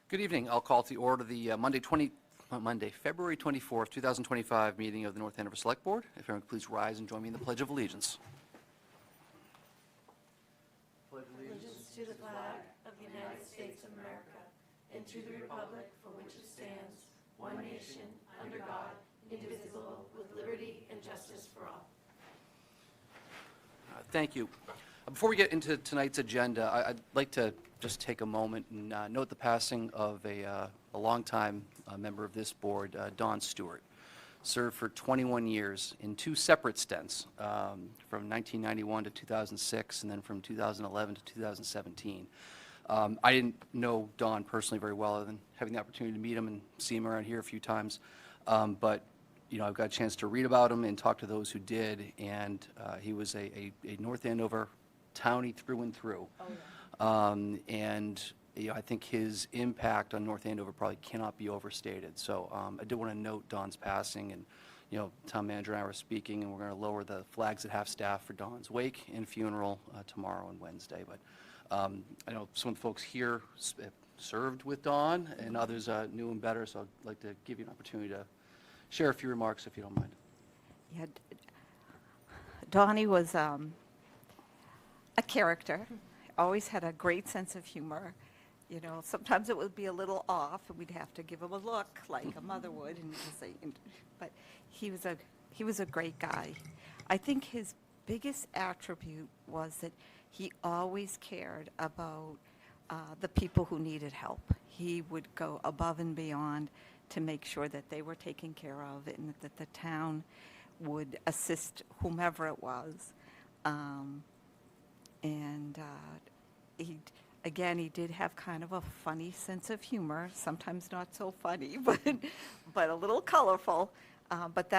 Good evening. I'll call to order the Monday, February 24th, 2025 meeting of the North Andover Select Board. If everyone could please rise and join me in the Pledge of Allegiance. Allegiance to the flag of the United States of America and to the republic for which it stands, one nation, under God, indivisible, with liberty and justice for all. Thank you. Before we get into tonight's agenda, I'd like to just take a moment and note the passing of a longtime member of this board, Don Stewart. Served for 21 years in two separate stints, from 1991 to 2006, and then from 2011 to 2017. I didn't know Don personally very well, other than having the opportunity to meet him and see him around here a few times. But I've got a chance to read about him and talk to those who did, and he was a North Andover townie through and through. Oh, yeah. And I think his impact on North Andover probably cannot be overstated. So I did want to note Don's passing, and town manager and I were speaking, and we're going to lower the flags at half-staff for Don's wake and funeral tomorrow and Wednesday. But I know some of the folks here served with Don, and others knew him better, so I'd like to give you an opportunity to share a few remarks, if you don't mind. Yeah, Donnie was a character, always had a great sense of humor. Sometimes it would be a little off, and we'd have to give him a look like a mother would, and just say, but he was a great guy. I think his biggest attribute was that he always cared about the people who needed help. He would go above and beyond to make sure that they were taken care of, and that the town would assist whomever it was. He did have kind of a funny sense of humor, sometimes not so funny, but a little colorful. But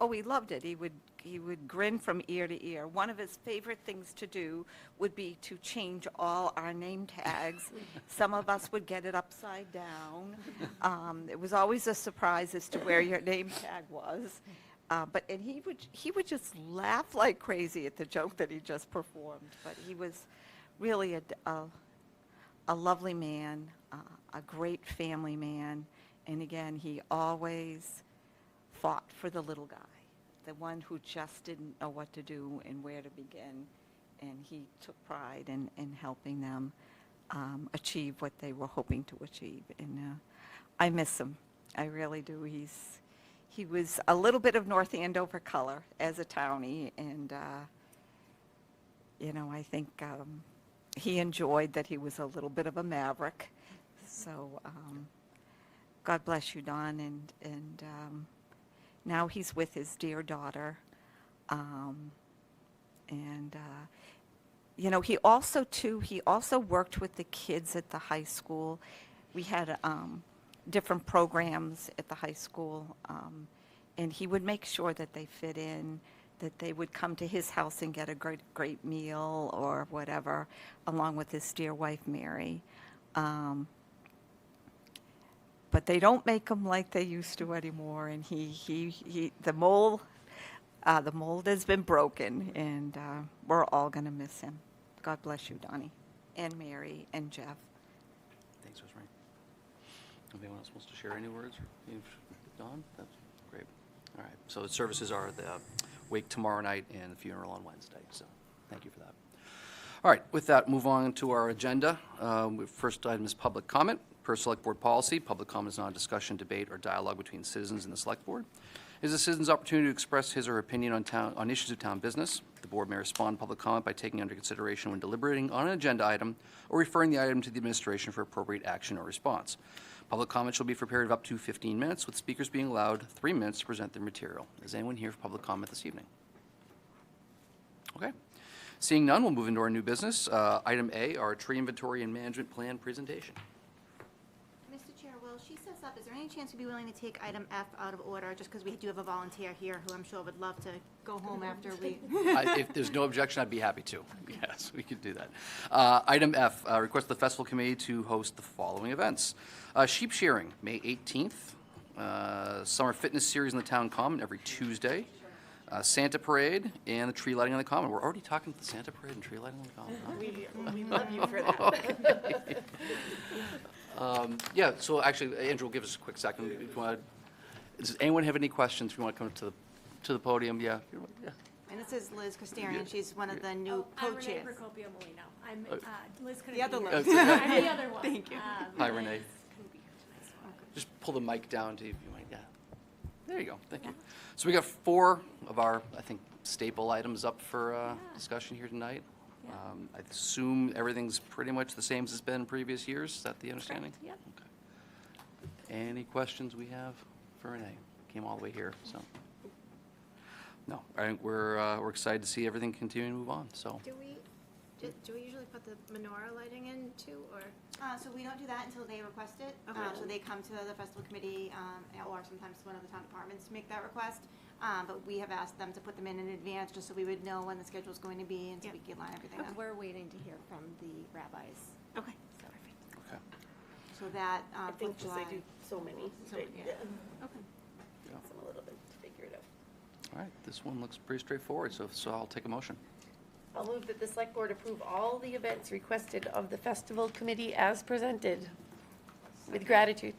we loved it. He would grin from ear to ear. One of his favorite things to do would be to change all our name tags. Some of us would get it upside down. It was always a surprise as to where your name tag was. And he would just laugh like crazy at the joke that he just performed. But he was really a lovely man, a great family man. And again, he always fought for the little guy, the one who just didn't know what to do and where to begin. And he took pride in helping them achieve what they were hoping to achieve. And I miss him. I really do. He was a little bit of North Andover color as a townie, and I think he enjoyed that he was a little bit of a maverick. So God bless you, Don, and now he's with his dear daughter, he also worked with the kids at the high school. We had different programs at the high school, and he would make sure that they fit in, that they would come to his house and get a great meal or whatever, along with his dear wife, Mary. But they don't make them like they used to anymore, and the mold has been broken, and we're all going to miss him. God bless you, Donnie, and Mary, and Jeff. Thanks, Rosemary. Anyone else wants to share any words? Don? That's great. All right. So the services are the wake tomorrow night and the funeral on Wednesday. So thank you for that. All right. With that, move on to our agenda. First item is public comment. Per Select Board policy, public comment is not a discussion, debate, or dialogue between citizens and the Select Board. It is a citizen's opportunity to express his or her opinion on issues of town business. The board may respond to public comment by taking under consideration when deliberating on an agenda item or referring the item to the administration for appropriate action or response. Public comment shall be for a period of up to 15 minutes, with speakers being allowed 3 minutes to present their material. Is anyone here for public comment this evening? Okay. Seeing none, we'll move into our new business. Item A, our tree inventory and management plan presentation. Mr. Chair, while she sets up, is there any chance you'd be willing to take item F out of order, just because we do have a volunteer here who I'm sure would love to go home after we... If there's no objection, I'd be happy to. Yes, we could do that. Item F, request the festival committee to host the following events. Sheep shearing, May 18th. Summer fitness series in the town common every Tuesday. Santa parade and the tree lighting on the common. We're already talking the Santa parade and tree lighting on the common. Huh? We love you for that. Yeah, so actually, Andrew will give us a quick second. If you want, does anyone have any questions? If you want to come to the podium, yeah. Yeah. And this is Liz Costarian, she's one of the new I'm Renee co-chairs. Procopio Molino. I'm Liz couldn't The other be Liz. here. Okay. I'm the other one. Thank you. Hi, Renee. Liz couldn't be here tonight, so- Just pull the mic down to you. Yeah. There you go. Thank you. So we got 4 of our, I think, staple items up for discussion here tonight. Yeah. I assume everything's pretty much the same as it's been in previous years. Is that the understanding? Yep. Okay. Any questions we have for Renee? Came all the way here, so. No, I think we're excited to see everything continue to move on, so. Do we usually put the menorah lighting in too, or? So we don't do that until they request it. Okay. So they come to the festival committee, or sometimes one of the town departments to make that request. But we have asked them to put them in advance, just so we would know when the schedule's going to be, and so Yeah. we can line everything up. We're waiting to hear from the rabbis. Okay. Okay. So that, I think for because they July. do so many, So, they- yeah. yeah, Okay. Yeah. takes them a little bit to figure it out. All right, this one looks pretty straightforward, so I'll take a motion. I'll move that the select board approve all the events requested of the festival committee as presented, with gratitude.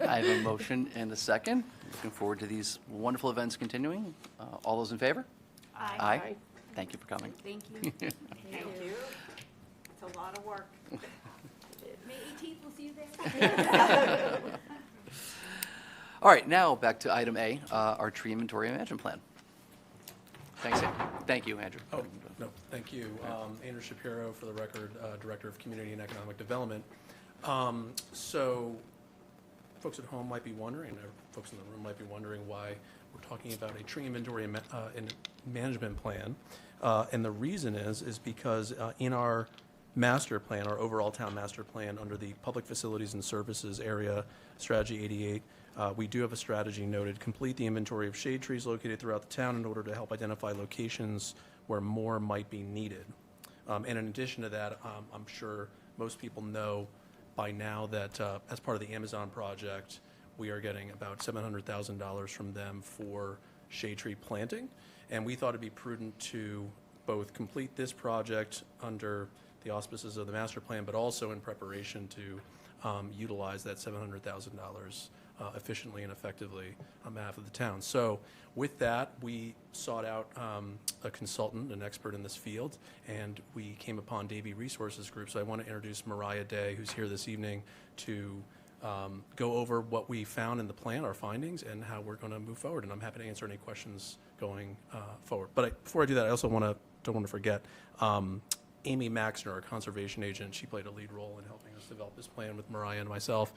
I have a motion and a second. Looking forward to these wonderful events continuing. All those in favor? Aye. Aye. Thank you for coming. Thank you. Thank you. It's a lot of work. May 18th, we'll see you there. All right, now back to item A, our tree inventory management plan. Thanks, Andrew. Thank you, Andrew. Oh, no, thank you. Andrew Shapiro, for the record, Director of Community and Economic Development. So folks at home might be wondering, or folks in the room might be wondering why we're talking about a tree inventory and management plan. And the reason is because in our master plan, our overall town master plan, under the Public Facilities and Services area, Strategy 88, we do have a strategy noted: complete the inventory of shade trees located throughout the town in order to help identify locations where more might be needed. And in addition to that, I'm sure most people know by now that as part of the Amazon project, we are getting about $700,000 from them for shade tree planting. And we thought it'd be prudent to both complete this project under the auspices of the master plan, but also in preparation to utilize that $700,000 efficiently and effectively on behalf of the town. So with that, we sought out a consultant, an expert in this field, and we came upon Davy Resources Group. So I want to introduce Mariah Day, who's here this evening, to go over what we found in the plan, our findings, and how we're going to move forward. And I'm happy to answer any questions going forward. But before I do that, I also don't want to forget Amy Maxner, our conservation agent. She played a lead role in helping us develop this plan with Mariah and myself,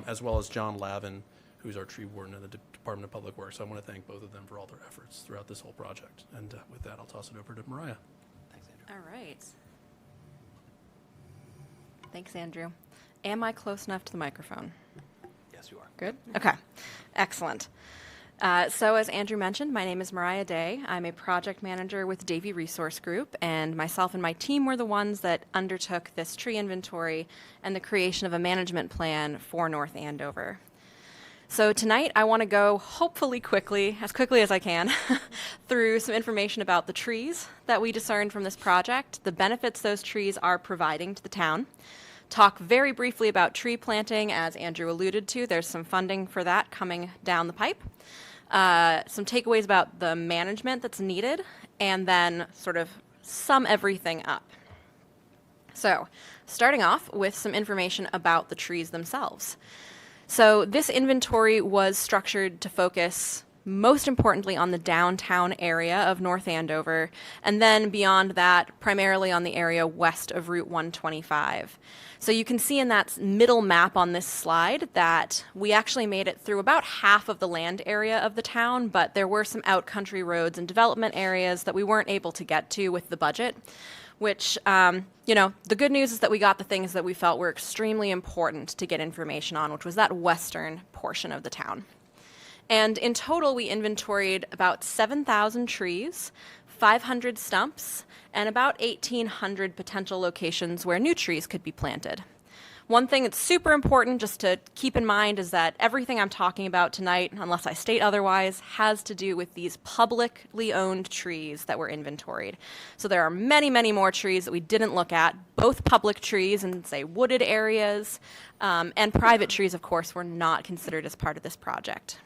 as well as John Lavin, who's our tree warden in the Department of Public Works. So I want to thank both of them for all their efforts throughout this whole project. And with that, I'll toss it over to Mariah. Thanks, Andrew. All right. Thanks, Andrew. Am I close enough to the microphone? Yes, you are. Good? Okay. Excellent. So as Andrew mentioned, my name is Mariah Day. I'm a project manager with Davy Resource Group, and myself and my team were the ones that undertook this tree inventory and the creation of a management plan for North Andover. So tonight I want to go, hopefully quickly as I can, through some information about the trees that we discerned from this project, the benefits those trees are providing to the town, talk very briefly about tree planting, as Andrew alluded to. There's some funding for that coming down the pipe. Some takeaways about the management that's needed, and then sort of sum everything up. So, starting off with some information about the trees themselves. So this inventory was structured to focus most importantly on the downtown area of North Andover, and then beyond that, primarily on the area west of Route 125. So you can see in that middle map on this slide that we actually made it through about half of the land area of the town, but there were some out-country roads and development areas that we weren't able to get to with the budget, which, the good news is that we got the things that we felt were extremely important to get information on, which was that western portion of the town. And in total, we inventoried about 7,000 trees, 500 stumps, and about 1,800 potential locations where new trees could be planted. One thing that's super important just to keep in mind is that everything I'm talking about tonight, unless I state otherwise, has to do with these publicly owned trees that were inventoried. So there are many, many more trees that we didn't look at, both public trees in, say, wooded areas, and private trees, of course, were not considered as part of this project.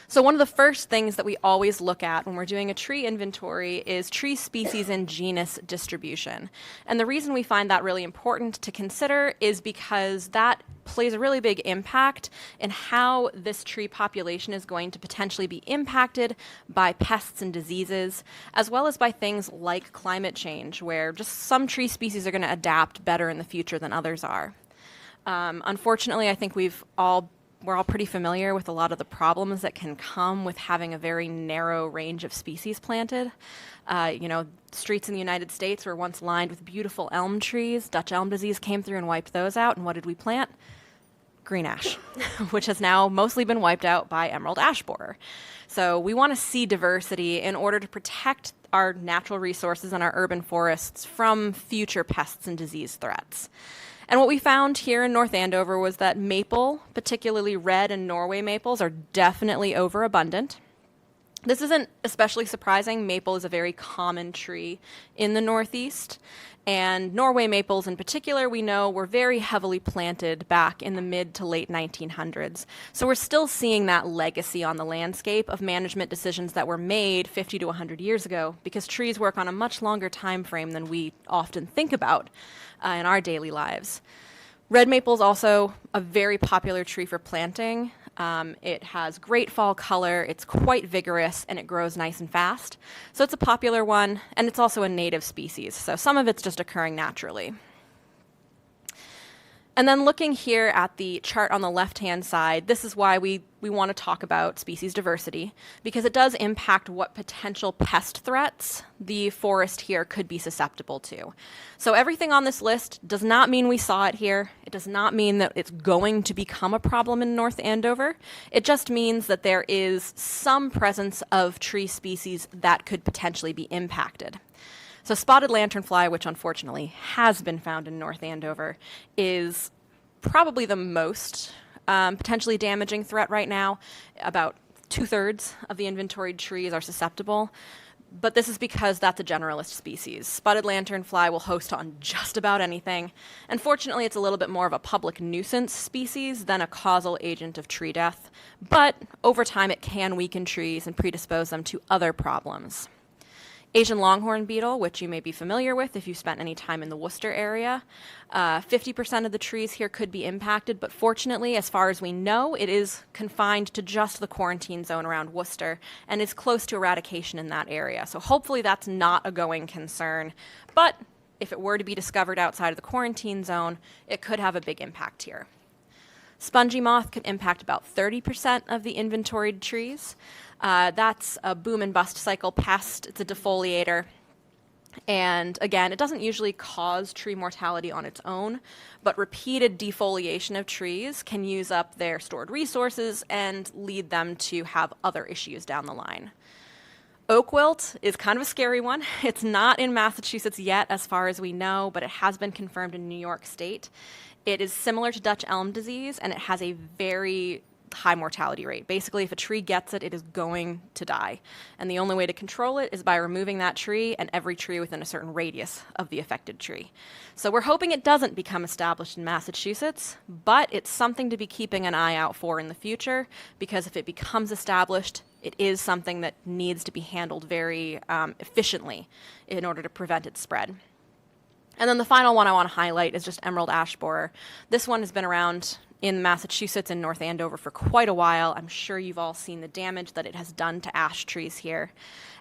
So one of the first things that we always look at when we're doing a tree inventory is tree species and genus distribution. And the reason we find that really important to consider is because that plays a really big impact in how this tree population is going to potentially be impacted by pests and diseases, as well as by things like climate change, where just some tree species are going to adapt better in the future than others are. Unfortunately, I think we're all pretty familiar with a lot of the problems that can come with having a very narrow range of species planted. Streets in the United States were once lined with beautiful elm trees. Dutch elm disease came through and wiped those out. And what did we plant? Green ash, which has now mostly been wiped out by emerald ash borer. So we want to see diversity in order to protect our natural resources and our urban forests from future pests and disease threats. And what we found here in North Andover was that maple, particularly red and Norway maples, are definitely overabundant. This isn't especially surprising. Maple is a very common tree in the Northeast. And Norway maples in particular, we know, were very heavily planted back in the mid to late 1900s. So we're still seeing that legacy on the landscape of management decisions that were made 50 to 100 years ago, because trees work on a much longer time frame than we often think about in our daily lives. Red maple is also a very popular tree for planting. It has great fall color, it's quite vigorous, and it grows nice and fast. So it's a popular one, and it's also a native species. So some of it's just occurring naturally. And then looking here at the chart on the left-hand side, this is why we want to talk about species diversity, because it does impact what potential pest threats the forest here could be susceptible to. So everything on this list does not mean we saw it here. It does not mean that it's going to become a problem in North Andover. It just means that there is some presence of tree species that could potentially be impacted. So spotted lanternfly, which unfortunately has been found in North Andover, is probably the most potentially damaging threat right now. About 2/3 of the inventoried trees are susceptible, but this is because that's a generalist species. Spotted lanternfly will host on just about anything. Unfortunately, it's a little bit more of a public nuisance species than a causal agent of tree death, but over time it can weaken trees and predispose them to other problems. Asian longhorn beetle, which you may be familiar with if you've spent any time in the Worcester area. 50% of the trees here could be impacted, but fortunately, as far as we know, it is confined to just the quarantine zone around Worcester and is close to eradication in that area. So hopefully that's not a going concern, but if it were to be discovered outside of the quarantine zone, it could have a big impact here. Spongy moth could impact about 30% of the inventoried trees. That's a boom and bust cycle pest. It's a defoliator. And again, it doesn't usually cause tree mortality on its own, but repeated defoliation of trees can use up their stored resources and lead them to have other issues down the line. Oak wilt is kind of a scary one. It's not in Massachusetts yet, as far as we know, but it has been confirmed in New York State. It is similar to Dutch elm disease, and it has a very high mortality rate. Basically, if a tree gets it, it is going to die. And the only way to control it is by removing that tree and every tree within a certain radius of the affected tree. So we're hoping it doesn't become established in Massachusetts, but it's something to be keeping an eye out for in the future, because if it becomes established, it is something that needs to be handled very efficiently in order to prevent its spread. And then the final one I want to highlight is just emerald ash borer. This one has been around in Massachusetts and North Andover for quite a while. I'm sure you've all seen the damage that it has done to ash trees here.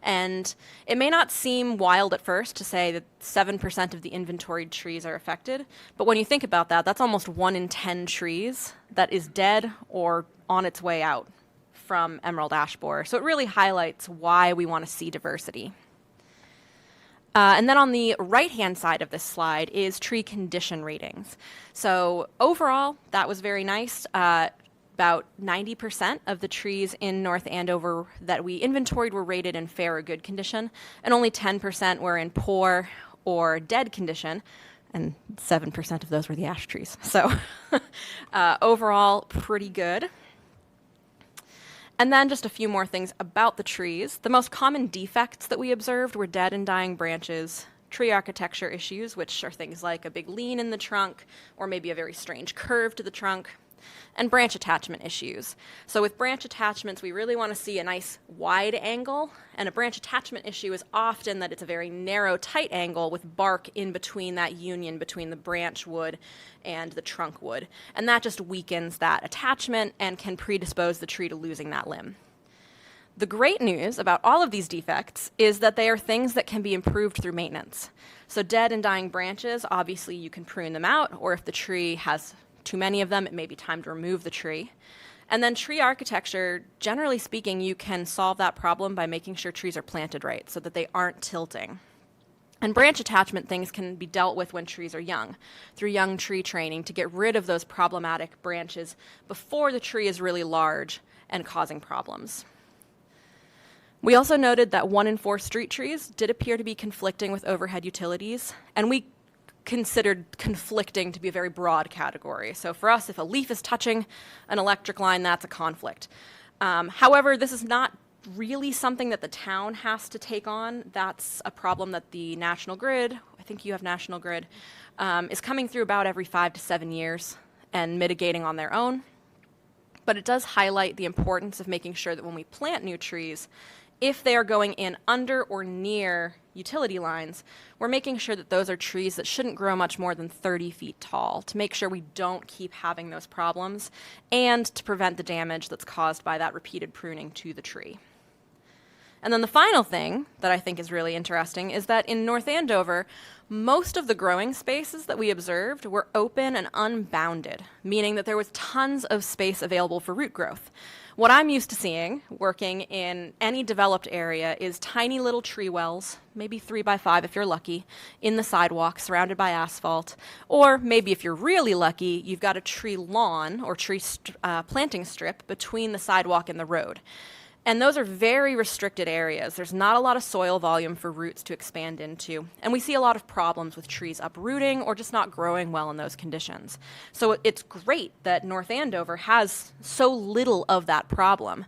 And it may not seem wild at first to say that 7% of the inventoried trees are affected, but when you think about that, that's almost 1 in 10 trees that is dead or on its way out from emerald ash borer. So it really highlights why we want to see diversity. And then on the right-hand side of this slide is tree condition ratings. So overall, that was very nice. About 90% of the trees in North Andover that we inventoried were rated in fair or good condition, and only 10% were in poor or dead condition. and 7% of those were the ash trees. So overall, pretty good. And then just a few more things about the trees. The most common defects that we observed were dead and dying branches, tree architecture issues, which are things like a big lean in the trunk or maybe a very strange curve to the trunk, and branch attachment issues. So with branch attachments, we really want to see a nice wide angle, and a branch attachment issue is often that it's a very narrow, tight angle with bark in between that union between the branch wood and the trunk wood. And that just weakens that attachment and can predispose the tree to losing that limb. The great news about all of these defects is that they are things that can be improved through maintenance. So dead and dying branches, obviously you can prune them out, or if the tree has too many of them, it may be time to remove the tree. And then tree architecture, generally speaking, you can solve that problem by making sure trees are planted right so that they aren't tilting. And branch attachment things can be dealt with when trees are young, through young tree training to get rid of those problematic branches before the tree is really large and causing problems. We also noted that 1 in 4 street trees did appear to be conflicting with overhead utilities, and we considered conflicting to be a very broad category. So for us, if a leaf is touching an electric line, that's a conflict. However, this is not really something that the town has to take on. That's a problem that the National Grid, I think you have National Grid, is coming through about every 5 to 7 years and mitigating on their own. But it does highlight the importance of making sure that when we plant new trees, if they are going in under or near utility lines, we're making sure that those are trees that shouldn't grow much more than 30 feet tall to make sure we don't keep having those problems and to prevent the damage that's caused by that repeated pruning to the tree. And then the final thing that I think is really interesting is that in North Andover, most of the growing spaces that we observed were open and unbounded, meaning that there was tons of space available for root growth. What I'm used to seeing working in any developed area is tiny little tree wells, maybe 3 by 5 if you're lucky, in the sidewalk surrounded by asphalt. Or maybe if you're really lucky, you've got a tree lawn or tree planting strip between the sidewalk and the road. And those are very restricted areas. There's not a lot of soil volume for roots to expand into. And we see a lot of problems with trees uprooting or just not growing well in those conditions. So it's great that North Andover has so little of that problem.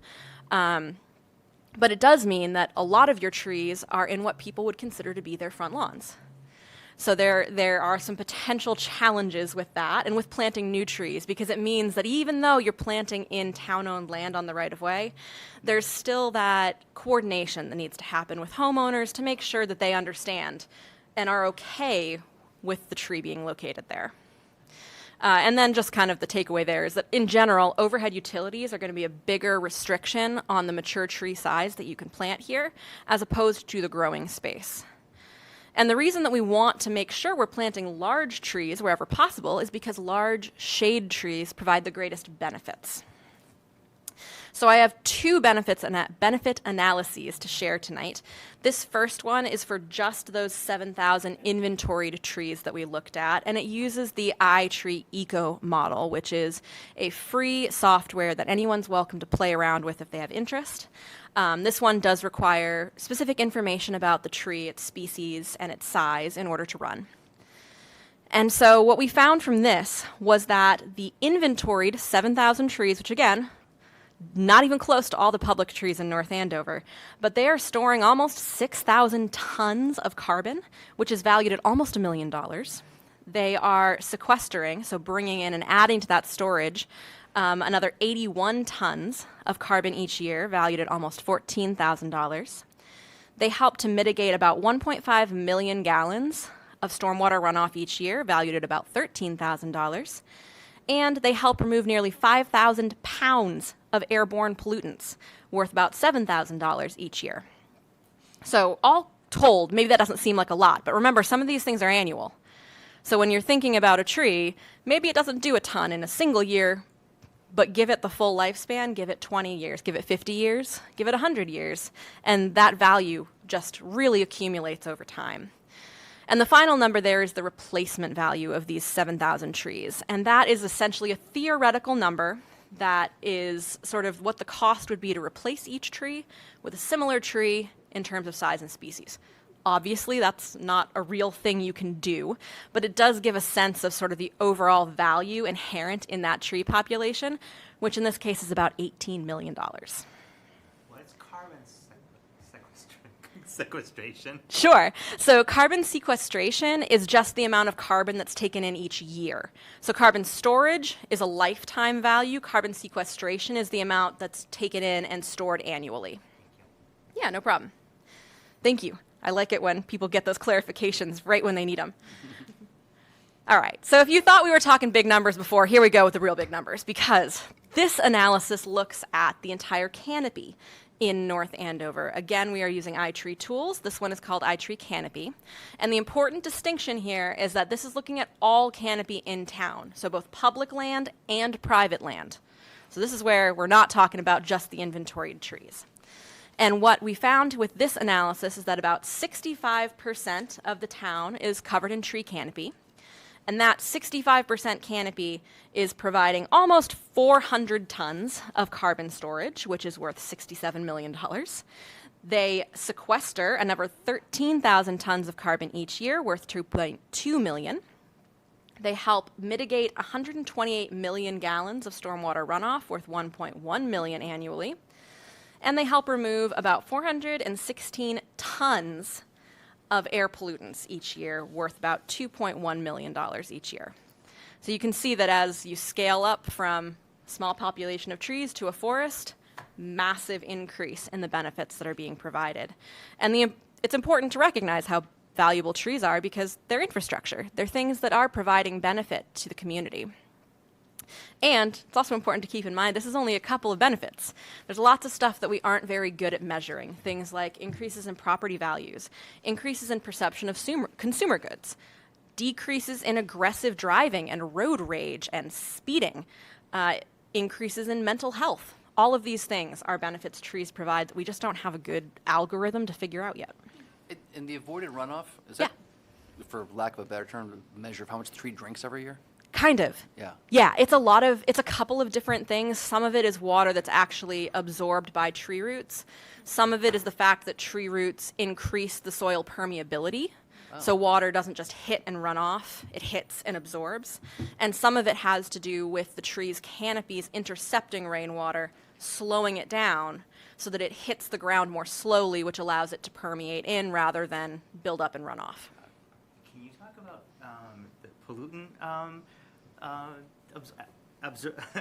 But it does mean that a lot of your trees are in what people would consider to be their front lawns. So there are some potential challenges with that and with planting new trees, because it means that even though you're planting in town-owned land on the right-of-way, there's still that coordination that needs to happen with homeowners to make sure that they understand and are okay with the tree being located there. And then just kind of the takeaway there is that in general, overhead utilities are going to be a bigger restriction on the mature tree size that you can plant here as opposed to the growing space. And the reason that we want to make sure we're planting large trees wherever possible is because large shade trees provide the greatest benefits. So I have 2 benefit analyses to share tonight. This first one is for just those 7,000 inventoried trees that we looked at, and it uses the iTree Eco model, which is a free software that anyone's welcome to play around with if they have interest. This one does require specific information about the tree, its species, and its size in order to run. And so what we found from this was that the inventoried 7,000 trees, which again, not even close to all the public trees in North Andover, but they are storing almost 6,000 tons of carbon, which is valued at almost $1 million. They are sequestering, so bringing in and adding to that storage, another 81 tons of carbon each year, valued at almost $14,000. They help to mitigate about 1.5 million gallons of stormwater runoff each year, valued at about $13,000. And they help remove nearly 5,000 pounds of airborne pollutants, worth about $7,000 each year. So all told, maybe that doesn't seem like a lot, but remember, some of these things are annual. So when you're thinking about a tree, maybe it doesn't do a ton in a single year, but give it the full lifespan, give it 20 years, give it 50 years, give it 100 years, and that value just really accumulates over time. And the final number there is the replacement value of these 7,000 trees, and that is essentially a theoretical number that is sort of what the cost would be to replace each tree with a similar tree in terms of size and species. Obviously, that's not a real thing you can do, but it does give a sense of sort of the overall value inherent in that tree population, which in this case is about $18 million. What's carbon sequestration? Sure. So carbon sequestration is just the amount of carbon that's taken in each year. So carbon storage is a lifetime value. Carbon sequestration is the amount that's taken in and stored annually. Yeah, no problem. Thank you. I like it when people get those clarifications right when they need them. All right, so if you thought we were talking big numbers before, here we go with the real big numbers, because this analysis looks at the entire canopy in North Andover. Again, we are using iTree tools. This one is called iTree Canopy. And the important distinction here is that this is looking at all canopy in town, so both public land and private land. So this is where we're not talking about just the inventoried trees. And what we found with this analysis is that about 65% of the town is covered in tree canopy. And that 65% canopy is providing almost 400 tons of carbon storage, which is worth $67 million. They sequester another 13,000 tons of carbon each year, worth $2.2 million. They help mitigate 128 million gallons of stormwater runoff, worth $1.1 million annually. And they help remove about 416 tons of air pollutants each year, worth about $2.1 million each year. So you can see that as you scale up from a small population of trees to a forest, massive increase in the benefits that are being provided. And it's important to recognize how valuable trees are because they're infrastructure. They're things that are providing benefit to the community. And it's also important to keep in mind this is only a couple of benefits. There's lots of stuff that we aren't very good at measuring, things like increases in property values, increases in perception of consumer goods, decreases in aggressive driving and road rage and speeding, increases in mental health. All of these things are benefits trees provide that we just don't have a good algorithm to figure out yet. In the avoided runoff, is that, for lack of a better term, a measure of how much the tree drinks every year? Kind of. Yeah. Yeah, it's a couple of different things. Some of it is water that's actually absorbed by tree roots. Some of it is the fact that tree roots increase the soil permeability. So water doesn't just hit and run off, it hits and absorbs. And some of it has to do with the tree's canopies intercepting rainwater, slowing it down so that it hits the ground more slowly, which allows it to permeate in rather than build up and run off. Can you talk about the pollutant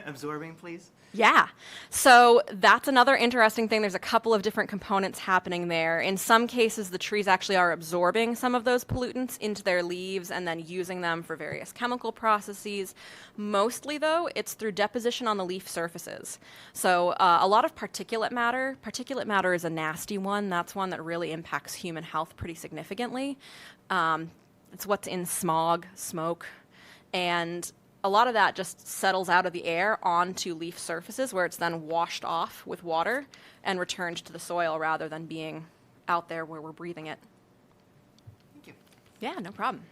absorbing, please? Yeah. So that's another interesting thing. There's a couple of different components happening there. In some cases, the trees actually are absorbing some of those pollutants into their leaves and then using them for various chemical processes. Mostly, though, it's through deposition on the leaf surfaces. So a lot of particulate matter. Particulate matter is a nasty one. That's one that really impacts human health pretty significantly. It's what's in smog, smoke, and a lot of that just settles out of the air onto leaf surfaces where it's then washed off with water and returned to the soil rather than being out there where we're breathing it. Thank you. Yeah, no problem.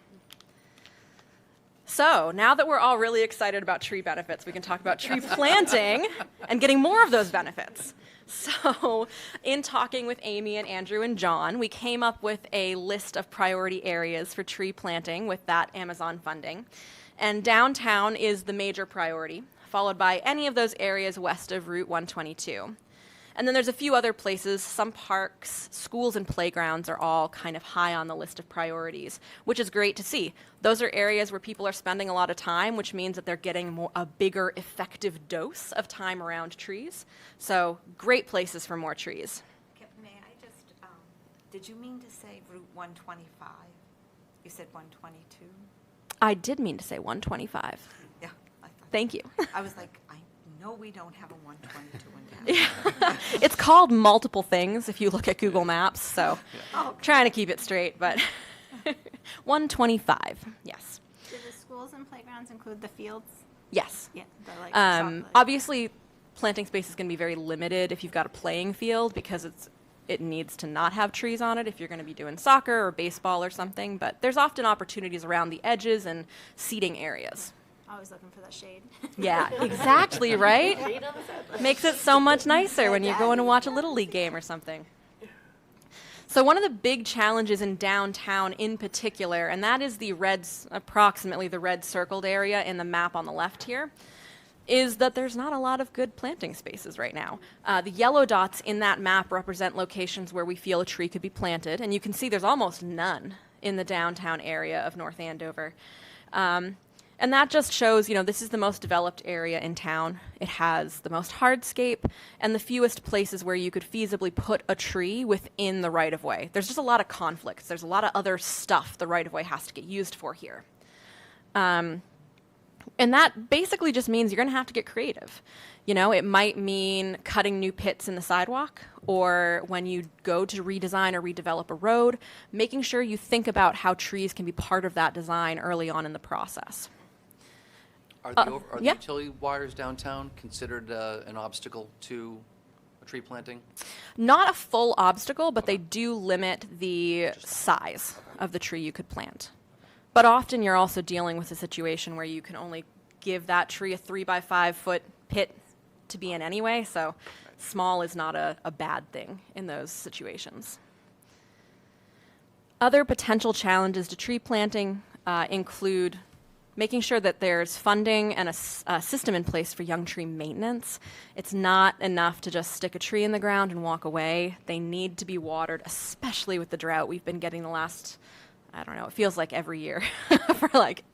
So now that we're all really excited about tree benefits, we can talk about tree planting and getting more of those benefits. So in talking with Amy and Andrew and John, we came up with a list of priority areas for tree planting with that Amazon funding. And downtown is the major priority, followed by any of those areas west of Route 122. And then there's a few other places, some parks, schools, and playgrounds are all kind of high on the list of priorities, which is great to see. Those are areas where people are spending a lot of time, which means that they're getting a bigger effective dose of time around trees. So great places for more trees. May I just, did you mean to say Route 125? You said 122? I did mean to say 125. Yeah, I thought. Thank you. I was like, I know we don't have a 122 in town. It's called multiple things if you look at Google Maps, so Oh, trying to keep it straight, but 125, yes. Do the schools and playgrounds include the fields? Yes. Yeah, the chocolate. Obviously, planting space is going to be very limited if you've got a playing field because it needs to not have trees on it if you're going to be doing soccer or baseball or something, but there's often opportunities around the edges and seating areas. Always looking for that shade. Yeah, exactly, right? Makes it so much nicer when you're going to watch a Little League game or something. So one of the big challenges in downtown in particular, and that is approximately the red circled area in the map on the left here, is that there's not a lot of good planting spaces right now. The yellow dots in that map represent locations where we feel a tree could be planted, and you can see there's almost none in the downtown area of North Andover. And that just shows, this is the most developed area in town. It has the most hardscape and the fewest places where you could feasibly put a tree within the right-of-way. There's just a lot of conflicts. There's a lot of other stuff the right-of-way has to get used for here. And that basically just means you're going to have to get creative. It might mean cutting new pits in the sidewalk, or when you go to redesign or redevelop a road, making sure you think about how trees can be part of that design early on in the process. Are the yeah. utility wires downtown considered an obstacle to a tree planting? Not a full obstacle, but they do limit the size of the tree you could plant. But often you're also dealing with a situation where you can only give that tree a 3-by-5 foot pit to be in anyway, so small is not a bad thing in those situations. Other potential challenges to tree planting include making sure that there's funding and a system in place for young tree maintenance. It's not enough to just stick a tree in the ground and walk away. They need to be watered, especially with the drought we've been getting the last, it feels like every year for like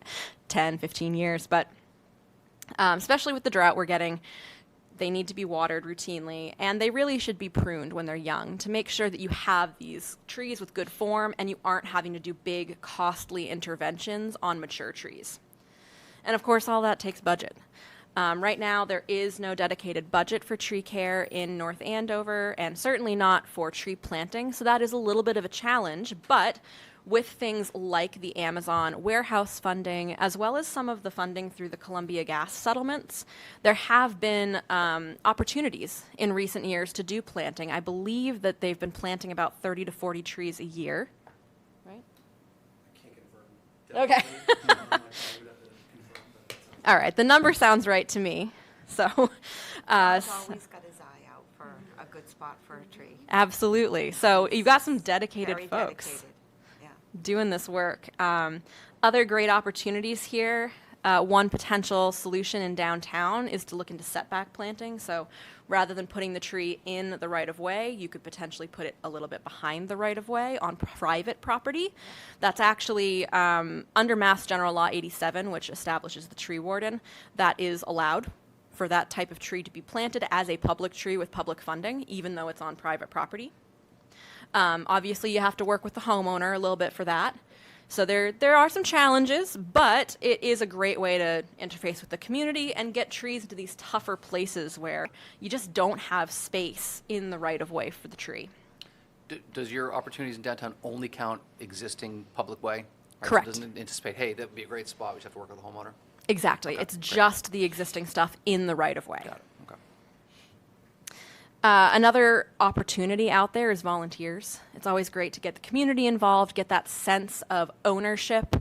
10, 15 years. But especially with the drought we're getting, they need to be watered routinely, and they really should be pruned when they're young to make sure that you have these trees with good form and you aren't having to do big, costly interventions on mature trees. And of course, all that takes budget. Right now, there is no dedicated budget for tree care in North Andover, and certainly not for tree planting, so that is a little bit of a challenge, but with things like the Amazon warehouse funding, as well as some of the funding through the Columbia gas settlements, there have been opportunities in recent years to do planting. I believe that they've been planting about 30 to 40 trees a year. Right? I can't confirm. Okay. All right, the number sounds right to me. So, He's always got his eye out for a good spot for a tree. absolutely. So you've got some dedicated Very folks dedicated. Yeah. doing this work. Other great opportunities here. One potential solution in downtown is to look into setback planting. So rather than putting the tree in the right-of-way, you could potentially put it a little bit behind the right-of-way on private property. That's actually under Mass General Law 87, which establishes the tree warden. That is allowed for that type of tree to be planted as a public tree with public funding, even though it's on private property. Obviously, you have to work with the homeowner a little bit for that. So there are some challenges, but it is a great way to interface with the community and get trees into these tougher places where you just don't have space in the right-of-way for the tree. Does your opportunities in downtown only count existing public way? Right? Correct. So it doesn't anticipate, hey, that would be a great spot, we just have to work with the homeowner? Exactly. Okay, It's great. just the existing stuff in the right-of-way. Got it, okay. Another opportunity out there is volunteers. It's always great to get the community involved, get that sense of ownership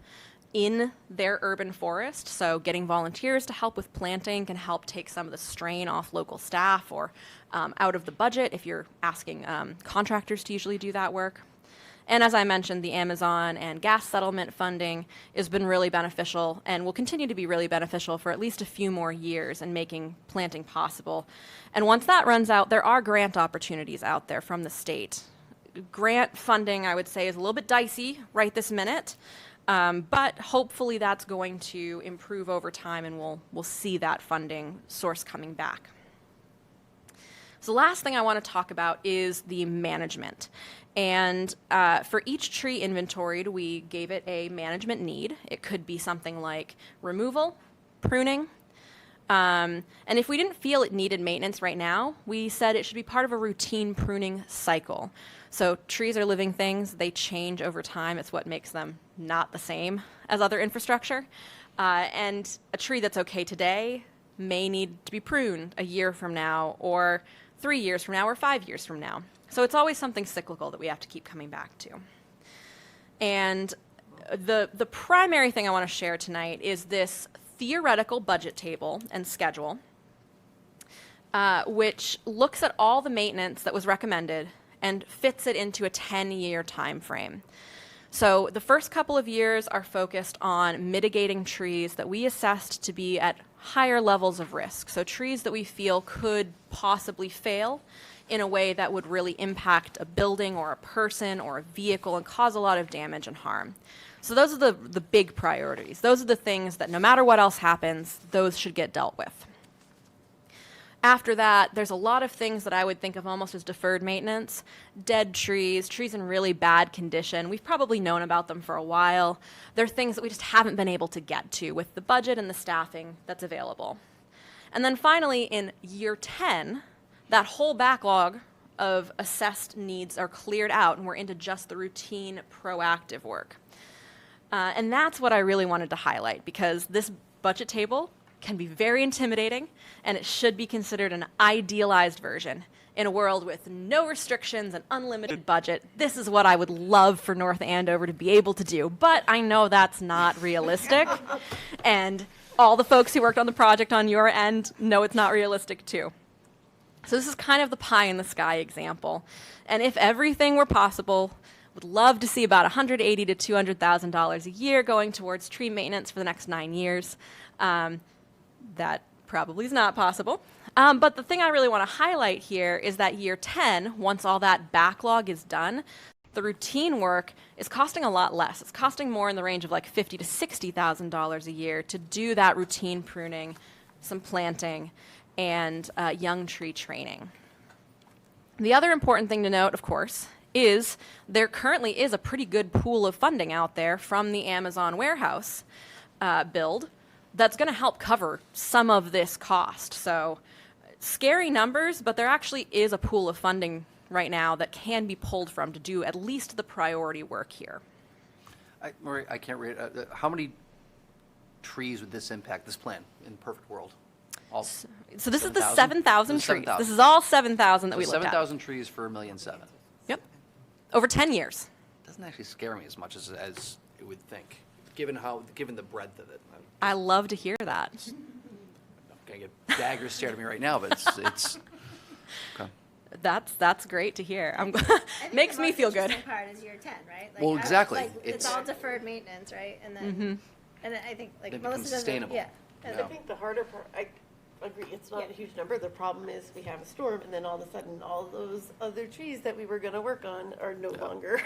in their urban forest. So getting volunteers to help with planting can help take some of the strain off local staff or out of the budget if you're asking contractors to usually do that work. And as I mentioned, the Amazon and gas settlement funding has been really beneficial and will continue to be really beneficial for at least a few more years in making planting possible. And once that runs out, there are grant opportunities out there from the state. Grant funding, I would say, is a little bit dicey right this minute, but hopefully that's going to improve over time and we'll see that funding source coming back. So the last thing I want to talk about is the management. And for each tree inventoried, we gave it a management need. It could be something like removal, pruning. And if we didn't feel it needed maintenance right now, we said it should be part of a routine pruning cycle. So trees are living things. They change over time. It's what makes them not the same as other infrastructure. And a tree that's okay today may need to be pruned a year from now, or 3 years from now, or 5 years from now. So it's always something cyclical that we have to keep coming back to. And the primary thing I want to share tonight is this theoretical budget table and schedule, which looks at all the maintenance that was recommended and fits it into a 10-year time frame. So the first couple of years are focused on mitigating trees that we assessed to be at higher levels of risk. So trees that we feel could possibly fail in a way that would really impact a building or a person or a vehicle and cause a lot of damage and harm. So those are the big priorities. Those are the things that no matter what else happens, those should get dealt with. After that, there's a lot of things that I would think of almost as deferred maintenance. Dead trees, trees in really bad condition. We've probably known about them for a while. They're things that we just haven't been able to get to with the budget and the staffing that's available. And then finally, in year 10, that whole backlog of assessed needs are cleared out, and we're into just the routine proactive work. And that's what I really wanted to highlight, because this budget table can be very intimidating, and it should be considered an idealized version. In a world with no restrictions and unlimited budget, this is what I would love for North Andover to be able to do, but I know that's not realistic, and all the folks who worked on the project on your end know it's not realistic too. So this is kind of the pie in the sky example, and if everything were possible, would love to see about $180,000 to $200,000 a year going towards tree maintenance for the next 9 years. That probably is not possible. But the thing I really want to highlight here is that year 10, once all that backlog is done, the routine work is costing a lot less. It's costing more in the range of like $50,000 to $60,000 a year to do that routine pruning, some planting, and young tree training. The other important thing to note, of course, is there currently is a pretty good pool of funding out there from the Amazon warehouse build that's going to help cover some of this cost. So scary numbers, but there actually is a pool of funding right now that can be pulled from to do at least the priority work here. Marie, I can't read, how many trees would this impact, this plan, in perfect world? All So this is the 7,000? 7,000 This is trees. 7,000. This is all 7,000 that we So looked at. 7,000 trees for $1.7 million. Yep. Over 10 years. Doesn't actually scare me as much as it would think, given the breadth of it. I love to hear that. I'm going to get daggers stared at me right now, but it's okay. That's great to hear. I think Makes the me most feel good. interesting part is year 10, right? Well, exactly. It's It's- all deferred maintenance, right? And then, and then I think, like, It Melissa becomes does sustainable. Yeah. And Yeah. I think the harder part, I agree, it's not a huge number. The problem is we have a storm, and then all of a sudden, all those other trees that we were going to work on are no longer,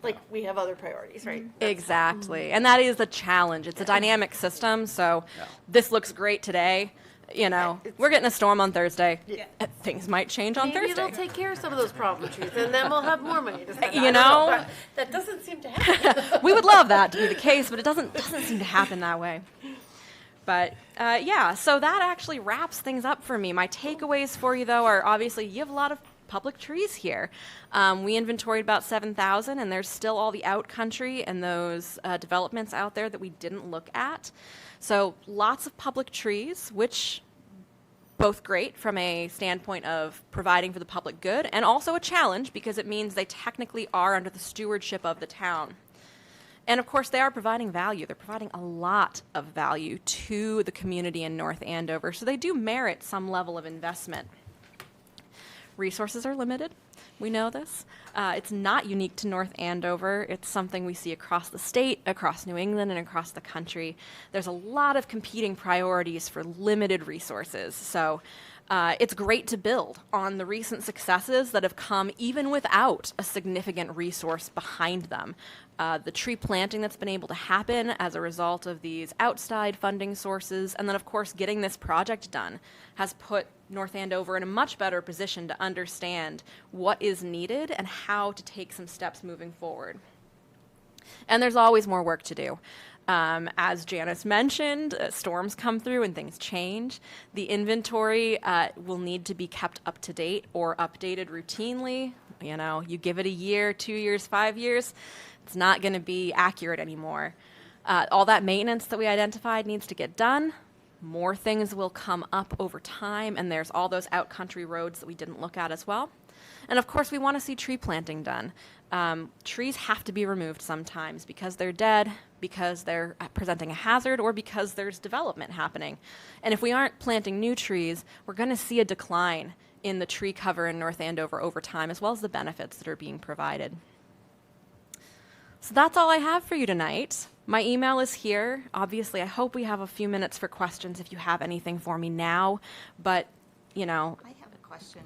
like, we have other priorities, right? Exactly. And that is a challenge. It's a dynamic system, so this looks great today. You know, we're getting a storm on Thursday. Yeah. Things might change on Maybe Thursday. they'll take care of some of those problem trees, and then we'll have more money to spend. You I don't know? but that doesn't seem to happen. We would love that to be the case, but it doesn't seem to happen that way. But yeah, so that actually wraps things up for me. My takeaways for you, though, are obviously you have a lot of public trees here. We inventoried about 7,000, and there's still all the out country and those developments out there that we didn't look at. So lots of public trees, which both great from a standpoint of providing for the public good, and also a challenge because it means they technically are under the stewardship of the town. And of course, they are providing value. They're providing a lot of value to the community in North Andover, so they do merit some level of investment. Resources are limited. We know this. It's not unique to North Andover. It's something we see across the state, across New England, and across the country. There's a lot of competing priorities for limited resources. So it's great to build on the recent successes that have come even without a significant resource behind them. The tree planting that's been able to happen as a result of these outside funding sources, and then of course getting this project done has put North Andover in a much better position to understand what is needed and how to take some steps moving forward. And there's always more work to do. As Janice mentioned, storms come through and things change. The inventory will need to be kept up to date or updated routinely. You know, you give it a year, 2 years, 5 years, it's not going to be accurate anymore. All that maintenance that we identified needs to get done. More things will come up over time, and there's all those out-country roads that we didn't look at as well. And of course, we want to see tree planting done. Trees have to be removed sometimes because they're dead, because they're presenting a hazard, or because there's development happening. And if we aren't planting new trees, we're going to see a decline in the tree cover in North Andover over time, as well as the benefits that are being provided. So that's all I have for you tonight. My email is here. Obviously, I hope we have a few minutes for questions if you have anything for me now, but, you know. I have a question.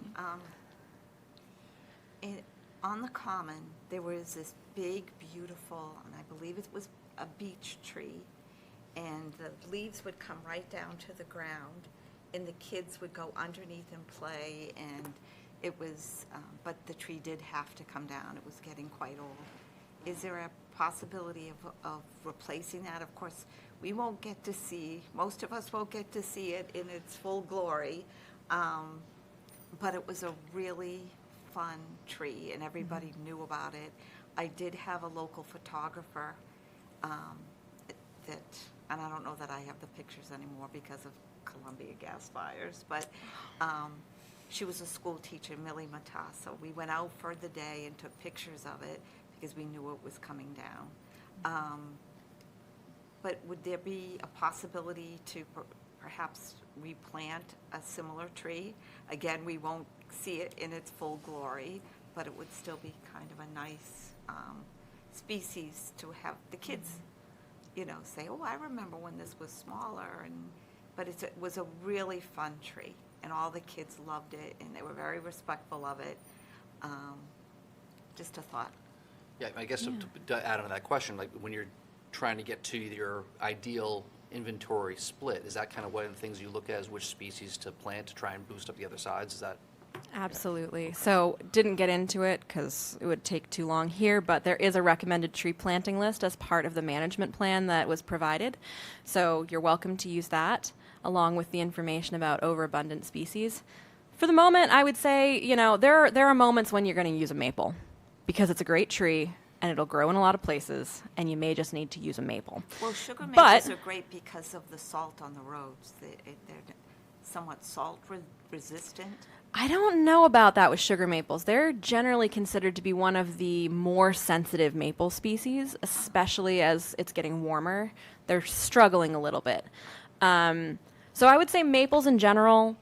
On the common, there was this big, beautiful, and I believe it was a beech tree, and the leaves would come right down to the ground, and the kids would go underneath and play, and it was, but the tree did have to come down. It was getting quite old. Is there a possibility of replacing that? Of course, we won't get to see, most of us won't get to see it in its full glory, but it was a really fun tree, and everybody knew about it. I did have a local photographer that, and I don't know that I have the pictures anymore because of Columbia gas fires, but she was a school teacher, Millie Matassa. We went out for the day and took pictures of it because we knew it was coming down. But would there be a possibility to perhaps replant a similar tree? Again, we won't see it in its full glory, but it would still be kind of a nice species to have the kids, you know, say, oh, I remember when this was smaller. But it was a really fun tree, and all the kids loved it, and they were very respectful of it. Just a thought. Yeah, I guess to add on to that question, like when you're trying to get to your ideal inventory split, is that kind of one of the things you look at as which species to plant to try and boost up the other sides? Is that? Absolutely. So didn't get into it because it would take too long here, but there is a recommended tree planting list as part of the management plan that was provided. So you're welcome to use that along with the information about overabundant species. For the moment, I would say, you know, there are moments when you're going to use a maple because it's a great tree and it'll grow in a lot of places, and you may just need to use a maple. Well, sugar maples are great because of the salt on the roads. They're somewhat salt resistant. I don't know about that with sugar maples. They're generally considered to be one of the more sensitive maple species, especially as it's getting warmer. They're struggling a little bit. So I would say maples in general,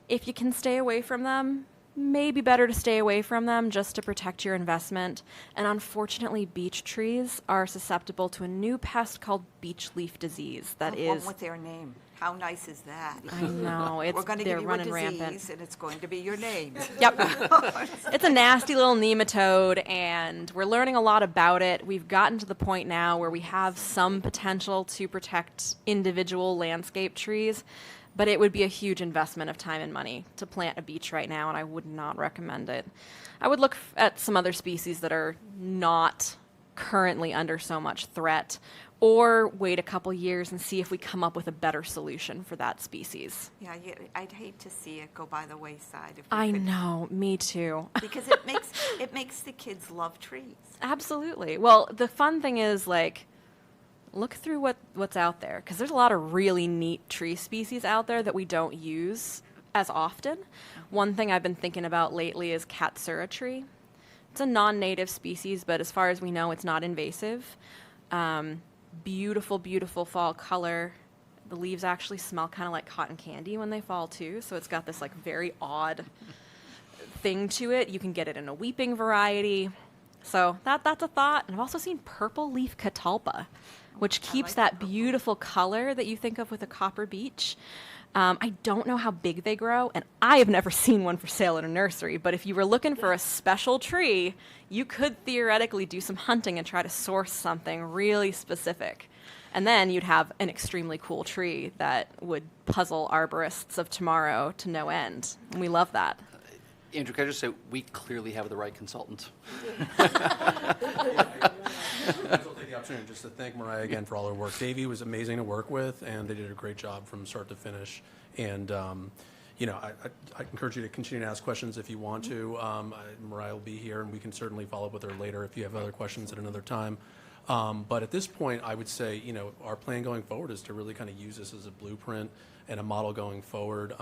if you can stay away from them, maybe better to stay away from them just to protect your investment. And unfortunately, beech trees are susceptible to a new pest called beech leaf disease. That is one with their name. How nice is that? I know. We're going to they're give you a running disease, rampant. and it's going to be your name. Yep. It's a nasty little nematode, and we're learning a lot about it. We've gotten to the point now where we have some potential to protect individual landscape trees, but it would be a huge investment of time and money to plant a beech right now, and I would not recommend it. I would look at some other species that are not currently under so much threat, or wait a couple years and see if we come up with a better solution for that species. Yeah, I'd hate to see it go by the wayside. If I know, me too. Because it makes the kids love trees. Absolutely. Well, the fun thing is, like, look through what's out there, because there's a lot of really neat tree species out there that we don't use as often. One thing I've been thinking about lately is Katsura tree. It's a non-native species, but as far as we know, it's not invasive. Beautiful, beautiful fall color. The leaves actually smell kind of like cotton candy when they fall too, so it's got this like very odd thing to it. You can get it in a weeping variety. So that's a thought. And I've also seen purple leaf catalpa, which keeps that beautiful color that you think of with a copper beech. I don't know how big they grow, and I have never seen one for sale in a nursery, but if you were looking for a special tree, you could theoretically do some hunting and try to source something really specific. And then you'd have an extremely cool tree that would puzzle arborists of tomorrow to no end. And we love that. Andrew, can I just say, we clearly have the right consultant. I'll take the opportunity just to thank Mariah again for all her work. Davey was amazing to work with, and they did a great job from start to finish. And, you know, I encourage you to continue to ask questions if you want to. Mariah will be here, and we can certainly follow up with her later if you have other questions at another time. But at this point, I would say, you know, our plan going forward is to really kind of use this as a blueprint and a model going forward.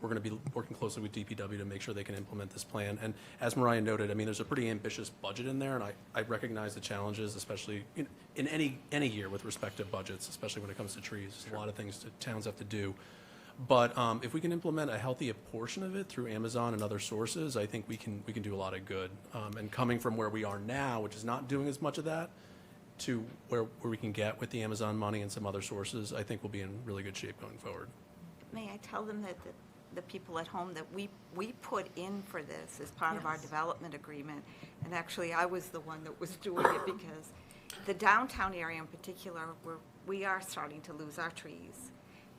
We're going to be working closely with DPW to make sure they can implement this plan. And as Mariah noted, I mean, there's a pretty ambitious budget in there, and I recognize the challenges, especially in any year with respect to budgets, especially when it comes to trees. There's a lot of things that towns have to do. But if we can implement a healthy portion of it through Amazon and other sources, I think we can do a lot of good. And coming from where we are now, which is not doing as much of that, to where we can get with the Amazon money and some other sources, I think we'll be in really good shape going forward. May I tell them that the people at home that we put in for this as part of our development agreement, and actually I was the one that was doing it because the downtown area in particular, we are starting to lose our trees.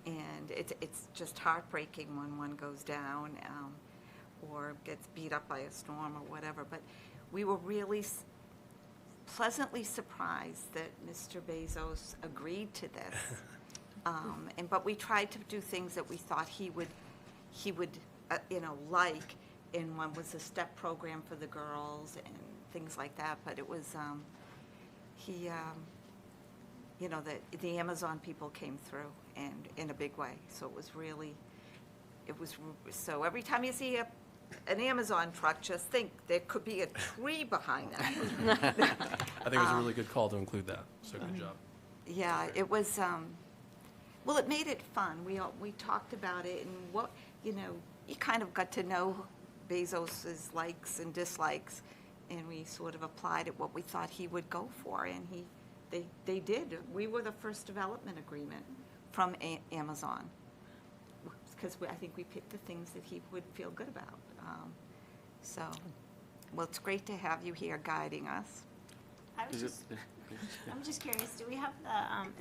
And it's just heartbreaking when one goes down or gets beat up by a storm or whatever. But we were really pleasantly surprised that Mr. Bezos agreed to this. But we tried to do things that we thought he would like. And one was a step program for the girls and things like that. But it was the Amazon people came through and in a big way. So so every time you see an Amazon truck, just think there could be a tree behind that. I think it was a really good call to include that, so good job. Yeah, it was, well, it made it fun. We talked about it and you kind of got to know Bezos's likes and dislikes, and we sort of applied at what we thought he would go for, and they did. We were the first development agreement from Amazon, because I think we picked the things that he would feel good about. Well, it's great to have you here guiding us. I'm just curious, do we have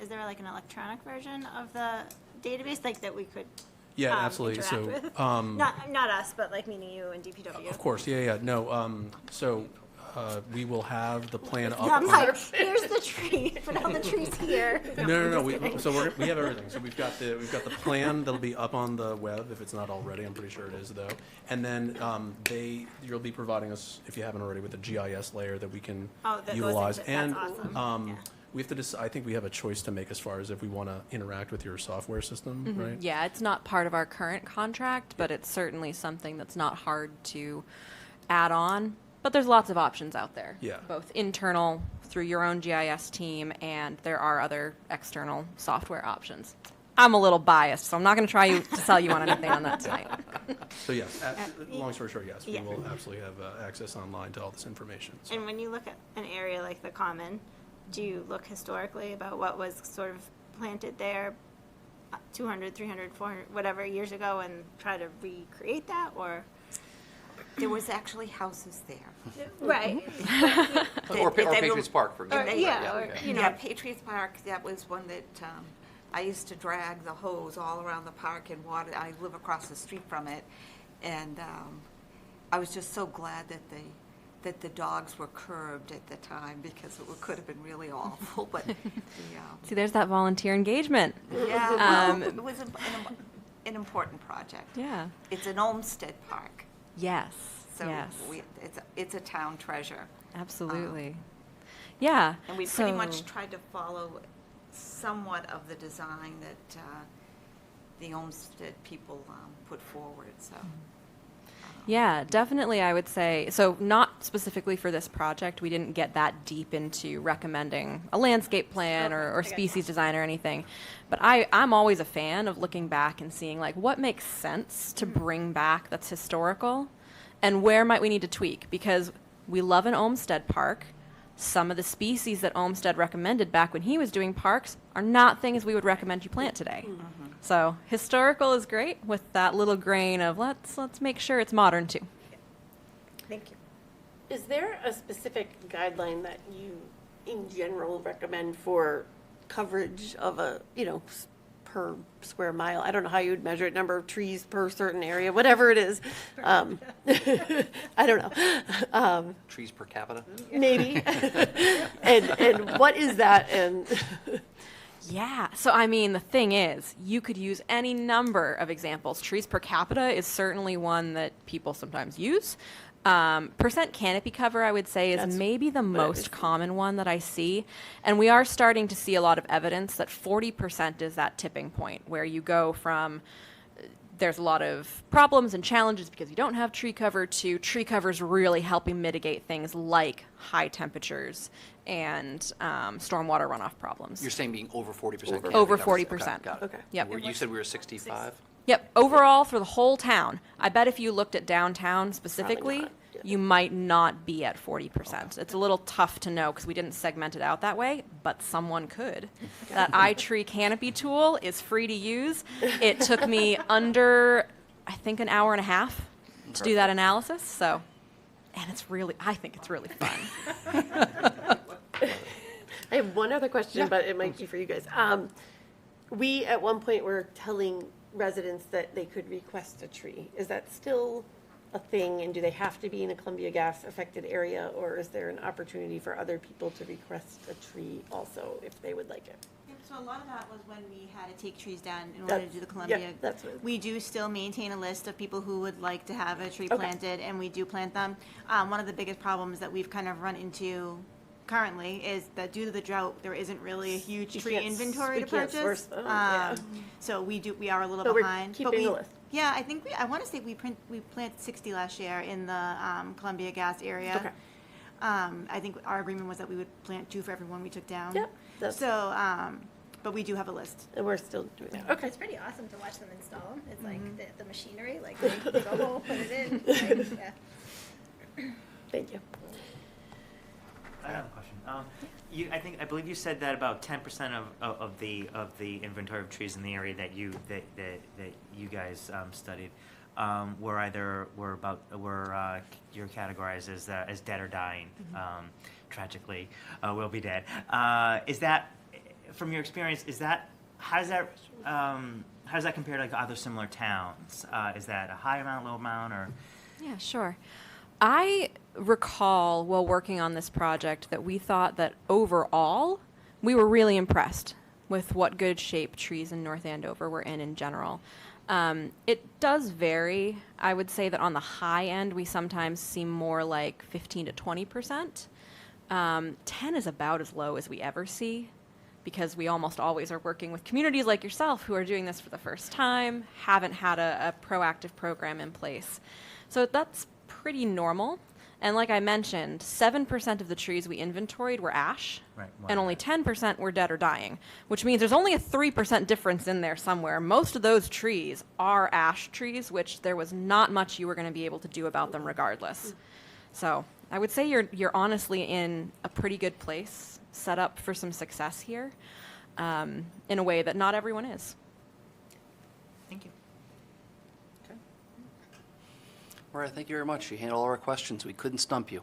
is there like an electronic version of the database, like that we could Yeah, absolutely. interact So, with? Not us, but like meaning you and DPW. of course, yeah. No, we will have the plan up. No, I'm like, here's the tree, put all the trees here. No. We have everything. So we've got the plan that'll be up on the web if it's not already. I'm pretty sure it is though. And then you'll be providing us, if you haven't already, with a GIS layer that we can utilize. That's awesome. Yeah. We have to decide. I think we have a choice to make as far as if we want to interact with your software system, right? Yeah, it's not part of our current contract, but it's certainly something that's not hard to add on. But there's lots of options out there. Yeah. Both internal through your own GIS team, and there are other external software options. I'm a little biased, so I'm not going to try to sell you on anything on that tonight. So yes, long story short, yes, we will absolutely have access online to all this information. So. And when you look at an area like the Common, do you look historically about what was sort of planted there 200, 300, 400, whatever years ago and try to recreate that, or? There was actually houses there. Right. Or Patriots Park, for example. Yeah, Patriots Park, that was one that I used to drag the hose all around the park and water. I live across the street from it. And I was just so glad that the dogs were curbed at the time, because it could have been really awful. But See, there's that volunteer engagement. it was an important project. Yeah. It's an Olmsted Park. Yes. So yes. it's a town treasure. Absolutely. Yeah. And we pretty much tried to follow somewhat of the design that the Olmsted people put forward. So. Yeah, definitely, I would say. So not specifically for this project, we didn't get that deep into recommending a landscape plan or species design or anything. But I'm always a fan of looking back and seeing, like, what makes sense to bring back that's historical, and where might we need to tweak? Because we love an Olmsted Park. Some of the species that Olmsted recommended back when he was doing parks are not things we would recommend you plant today. So historical is great with that little grain of let's make sure it's modern too. Thank you. Is there a specific guideline that you, in general, recommend for coverage of a, per square mile? I don't know how you would measure it, number of trees per certain area, whatever it is. I don't know. Trees per capita? Maybe. and what is that? And Yeah, so I mean, the thing is, you could use any number of examples. Trees per capita is certainly one that people sometimes use. Percent canopy cover, I would say, is maybe the most common one that I see. And we are starting to see a lot of evidence that 40% is that tipping point where you go from there's a lot of problems and challenges because you don't have tree cover to tree covers really helping mitigate things like high temperatures and stormwater runoff problems. You're saying being over 40% canopy Over cover. 40%. Got it. Okay. Yep. You said we were 65? Yep, overall for the whole town. I bet if you looked at downtown specifically, not, yeah. you might not be at 40%. It's a little tough to know because we didn't segment it out that way, but someone could. That iTree canopy tool is free to use. It took me under, I think, an hour and a half to do that analysis, so, and I think it's really fun. I have one other question, but it might be for you guys. We, at one point, were telling residents that they could request a tree. Is that still a thing, and do they have to be in a Columbia Gas affected area, or is there an opportunity for other people to request a tree also if they would like it? So a lot of that was when we had to take trees down in order to do the Columbia. Yeah, that's what. We do still maintain a list of people who would like to have a tree Okay. planted, and we do plant them. One of the biggest problems that we've kind of run into currently is that due to the drought, there isn't really a huge You tree can't inventory to can't source purchase. them, yeah. So we are a little But we're behind. keeping we, a list. Yeah, I think I want to say we planted 60 last year in the Columbia Gas area. Okay. I think our agreement was that we would plant 2 for every one we took down. Yep, that's- So, but we do have a list. And we're still doing that. Okay. It's pretty awesome to watch them install them. It's like the machinery, like they go home, put it in. Like, yeah. Thank you. I have a question. I believe you said that about 10% of the inventory of trees in the area that you guys studied were you're categorized as dead or dying. Tragically, will be dead. Is that, from your experience, how does that compare to like other similar towns? Is that a high amount, low amount, or? Yeah, sure. I recall while working on this project that we thought that overall we were really impressed with what good shape trees in North Andover were in general. It does vary. I would say that on the high end we sometimes see more like 15 to 20%. 10 is about as low as we ever see, because we almost always are working with communities like yourself who are doing this for the first time, haven't had a proactive program in place. So that's pretty normal. And like I mentioned, 7% of the trees we inventoried were ash, Right, and only 10% were dead or dying, which means there's only a 3% difference in there somewhere. Most of those trees are ash trees, which there was not much you were going to be able to do about them regardless. So I would say you're honestly in a pretty good place, set up for some success here, in a way that not everyone is. Thank you. Maria, thank you very much. You handled all our questions. We couldn't stump you.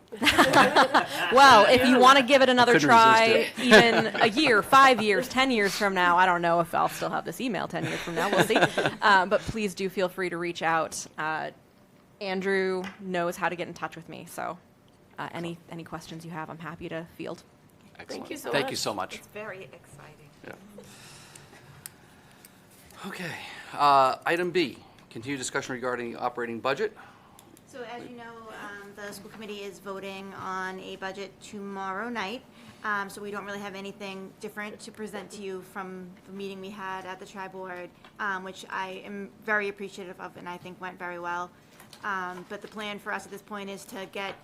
Well, if you want to give it another couldn't try, resist even a year, 5 years, 10 years from now, I don't know if I'll still have this email 10 years from now. We'll see. But please do feel free to reach out. Andrew knows how to get in touch with me, so any questions you have, I'm happy to field. Excellent. you so Thank much. you so much. It's very exciting. Yeah. Okay. Item B, continued discussion regarding operating budget. So as you know, the school committee is voting on a budget tomorrow night. So we don't really have anything different to present to you from the meeting we had at the tri-board, which I am very appreciative of and I think went very well. But the plan for us at this point is to get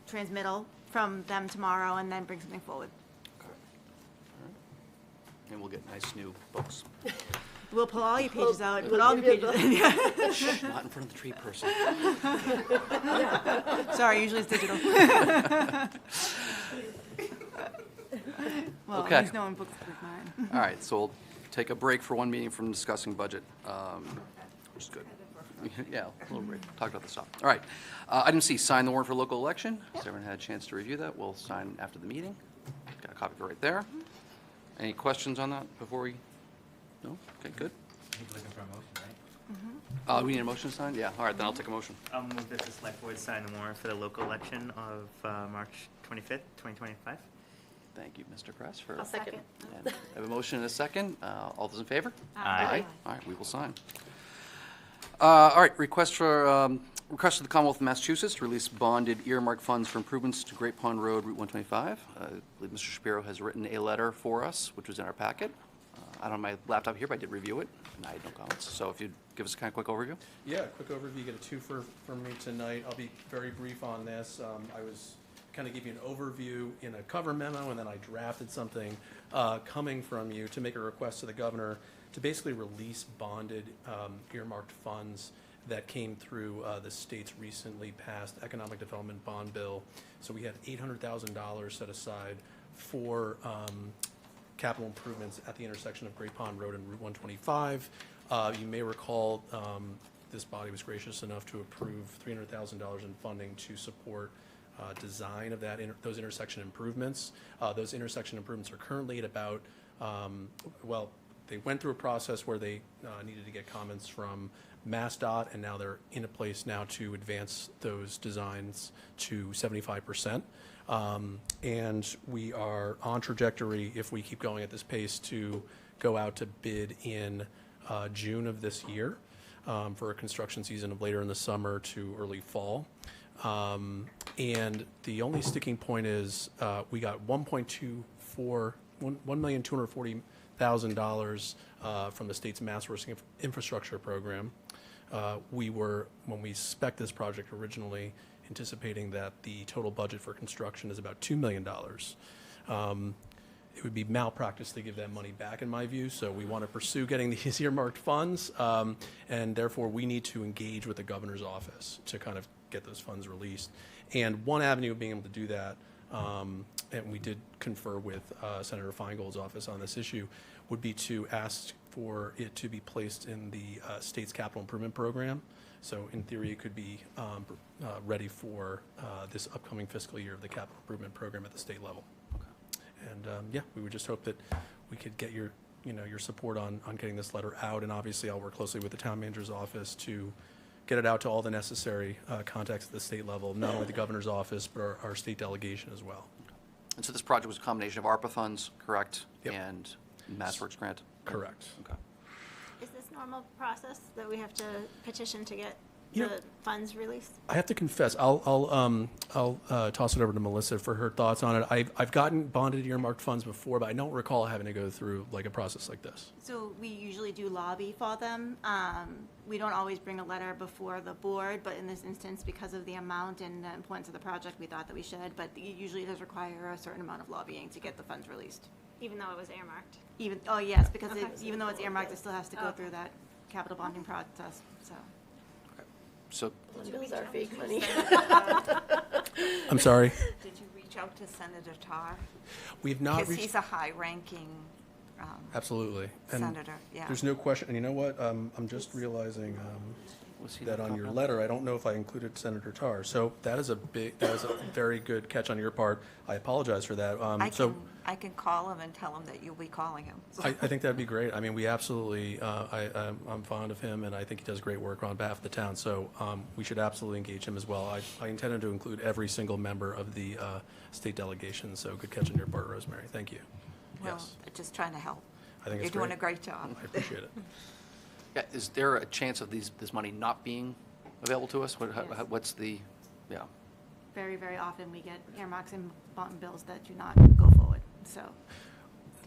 transmittal from them tomorrow and then bring something forward. And we'll get nice new books. We'll pull all your pages out and put all the pages in. Shh, not in front of the tree person. Sorry, usually it's digital. Well, Okay. at least no one books with mine. All right, so we'll take a break for one meeting from discussing budget, which is good. Yeah, a little break. Talk about this stuff. All right. Item C, sign the warrant for local election. Has everyone had a chance to review that? We'll sign after the meeting. Got a copy of it right there. Any questions on that before we? No? Okay, good. I think you're looking for a motion, right? We need a motion to sign? Yeah, all right, then I'll take a motion. I'll move that the select board sign the warrant for the local election of March 25th, 2025. Thank you, Mr. Kress, for. I'll second. And I have a motion and a second. All those in favor? Aye. All right, we will sign. All right, request of the Commonwealth of Massachusetts to release bonded earmark funds for improvements to Great Pond Road, Route 125. I believe Mr. Shapiro has written a letter for us, which was in our packet. I don't have my laptop here, but I did review it, and I had no comments. So if you'd give us a kind of quick overview? Yeah, quick overview, you get a twofer from me tonight. I'll be very brief on this. I was kind of give you an overview in a cover memo, and then I drafted something coming from you to make a request to the governor to basically release bonded earmarked funds that came through the state's recently passed economic development bond bill. So we had $800,000 set aside for capital improvements at the intersection of Great Pond Road and Route 125. You may recall this body was gracious enough to approve $300,000 in funding to support design of those intersection improvements. Those intersection improvements are currently at about, well, they went through a process where they needed to get comments from MassDOT, and now they're in a place now to advance those designs to 75%. And we are on trajectory, if we keep going at this pace, to go out to bid in June of this year for a construction season of later in the summer to early fall. And the only sticking point is we got $1,240,000 from the state's mass sourcing infrastructure program. We were, when we spec'd this project originally, anticipating that the total budget for construction is about $2 million. It would be malpractice to give that money back, in my view, so we want to pursue getting these earmarked funds, and therefore we need to engage with the governor's office to kind of get those funds released. And one avenue of being able to do that, and we did confer with Senator Feingold's office on this issue, would be to ask for it to be placed in the state's capital improvement program. So in theory, it could be ready for this upcoming fiscal year of the capital improvement program at the state level. And yeah, we would just hope that we could get your support on getting this letter out. And obviously, I'll work closely with the town manager's office to get it out to all the necessary contacts at the state level, not only the governor's office, but our state delegation as well. And so this project was a combination of ARPA funds, correct? Yep. And MassWorks grant? Correct. Okay. Is this normal process that we have to petition to get You know- the funds released? I have to confess, I'll toss it over to Melissa for her thoughts on it. I've gotten bonded earmarked funds before, but I don't recall having to go through like a process like this. So we usually do lobby for them. We don't always bring a letter before the board, but in this instance, because of the amount and the importance of the project, we thought that we should. But it usually does require a certain amount of lobbying to get the funds released. Even though it was earmarked? Oh, yes, because Okay. even though it's earmarked, it still has to go Okay. through that capital bonding process, so. So, Bills are fake money. I'm sorry? Did you reach out to Senator Tarr? We've not Because reached. he's a high-ranking Absolutely. And senator, yeah. there's no question, and you know what? I'm just realizing was he that not on your copied? letter, I don't know if I included Senator Tarr. So that is a very good catch on your part. I apologize for that. I can call him and tell him that you'll be calling him. I think that'd be great. I mean, we absolutely, I'm fond of him, and I think he does great work on behalf of the town. So we should absolutely engage him as well. I intended to include every single member of the state delegation, so good catch on your part, Rosemary. Thank you. Well, Yes, just trying to help. I think You're it's doing great. a great job. I appreciate it. yeah, is there a chance of this money not being available to us? Yes. What's the, yeah. Very, very often we get earmarks and bond bills that do not go forward, so.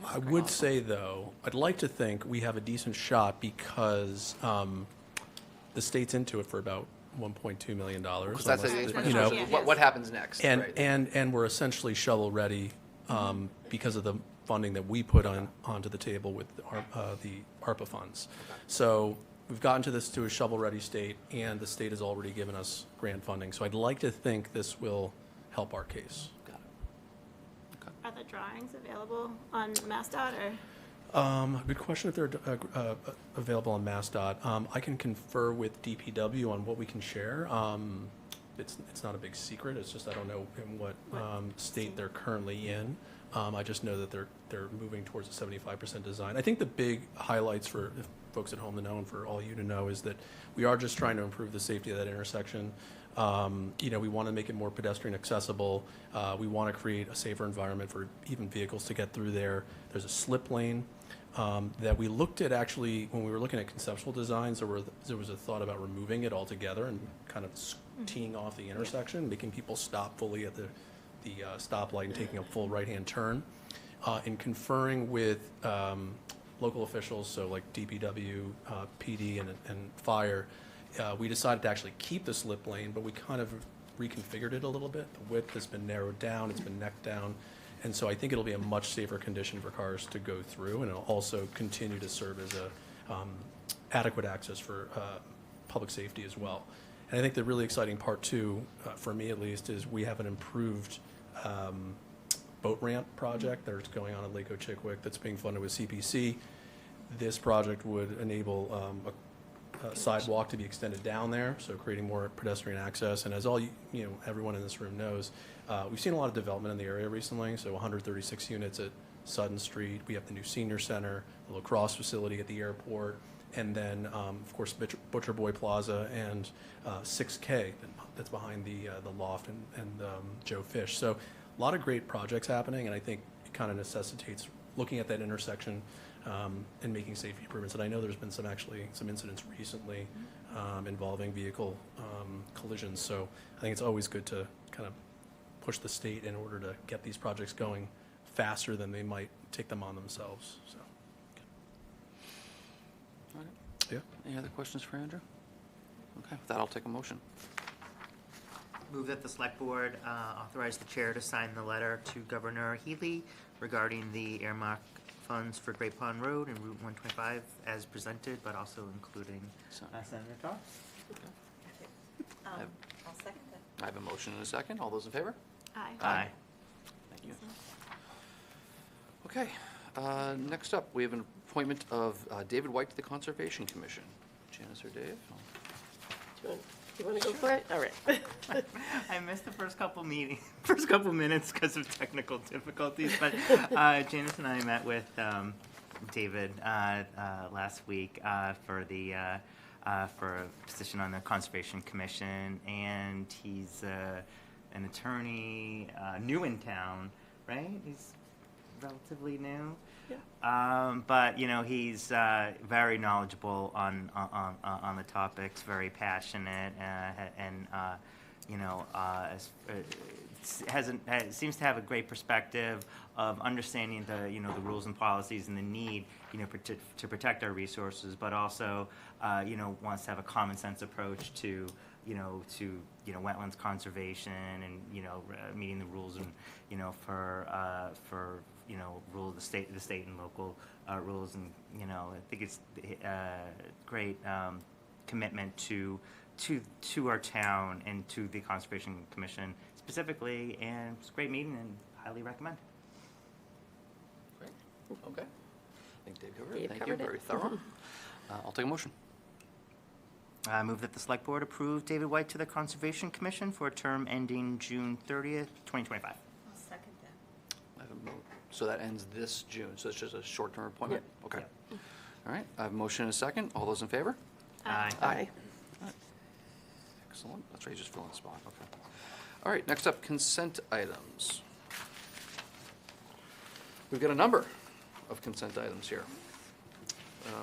I would say, though, I'd like to think we have a decent shot because the state's into it for about $1.2 million. Because that's, you know, what happens next, and, right? and we're essentially shovel-ready because of the funding that we put onto the table with the ARPA funds. So we've gotten to a shovel-ready state, and the state has already given us grant funding. So I'd like to think this will help our case. Got it. Are the drawings available on MassDOT or? Good question if they're available on MassDOT. I can confer with DPW on what we can share. It's not a big secret. It's just I don't know in what state they're currently in. I just know that they're moving towards a 75% design. I think the big highlights for folks at home to know and for all you to know is that we are just trying to improve the safety of that intersection. You know, we want to make it more pedestrian accessible. We want to create a safer environment for even vehicles to get through there. There's a slip lane that we looked at actually when we were looking at conceptual designs. There was a thought about removing it altogether and kind of teeing off the intersection, making people stop fully at the stoplight and taking a full right-hand turn. In conferring with local officials, so like DPW, PD, and fire, we decided to actually keep the slip lane, but we kind of reconfigured it a little bit. The width has been narrowed down, it's been necked down, And so I think it'll be a much safer condition for cars to go through, and it'll also continue to serve as a adequate access for public safety as well. And I think the really exciting part too, for me at least, is we have an improved boat ramp project that's going on in Lake Ochiquik that's being funded with CPC. This project would enable a sidewalk to be extended down there, so creating more pedestrian access. And as everyone in this room knows, we've seen a lot of development in the area recently. So 136 units at Sutton Street. We have the new senior center, the lacrosse facility at the airport, and then of course Butcher Boy Plaza and 6K that's behind the loft and Joe Fish. So a lot of great projects happening, and I think it kind of necessitates looking at that intersection and making safety improvements. And I know there's been some incidents recently involving vehicle collisions. So I think it's always good to kind of push the state in order to get these projects going faster than they might take them on themselves. So, All right. yeah. Any other questions for Andrew? Okay, with that, I'll take a motion. Move that the select board authorize the chair to sign the letter to Governor Healy regarding the earmark funds for Great Pond Road and Route 125 as presented, but also including Senator Tarr. I'll second that. I have a motion and a second. All those in favor? Aye. Aye. Thank you. Okay, next up, we have an appointment of David White to the Conservation Commission. Janice or Dave? Do you want to go for it? All right. I missed the first couple minutes because of technical difficulties, but Janice and I met with David last week for a position on the Conservation Commission, and he's an attorney, new in town, right? He's relatively new. Yeah. But he's very knowledgeable on the topics, very passionate, and seems to have a great perspective of understanding the rules and policies and the need to protect our resources, but also wants to have a common sense approach to wetlands conservation and meeting the rules and for rule of the state and local rules, and I think it's great commitment to our town and to the Conservation Commission specifically, and it's a great meeting and highly recommend. Great. Okay. I think Dave covered it. Dave Thank you. covered it. Very thorough. I'll take a motion. I move that the Select Board approve David White to the Conservation Commission for a term ending June 30th, 2025. I'll second that. I have a so that ends this June, so it's just a short-term appointment? Okay. All right, I have a motion and a second. All those in favor? Aye. Aye. Excellent. That's right, you just fill in the spot. Okay. All right, next up, consent items. We've got a number of consent items here. If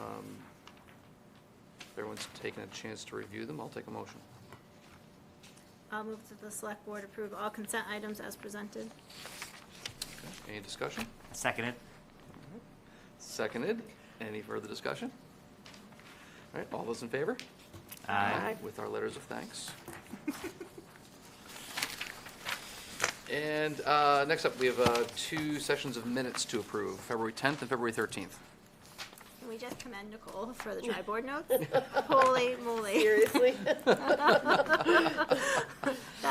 everyone's taken a chance to review them, I'll take a motion. I'll move that the select board approve all consent items as presented. Any discussion? Seconded. Seconded. Any further discussion? All right, all those in favor? Aye. With our letters of thanks. And next up, we have 2 sessions of minutes to approve, February 10th and February 13th. Can we just commend Nicole for the tri-board notes? Holy moly. Seriously? That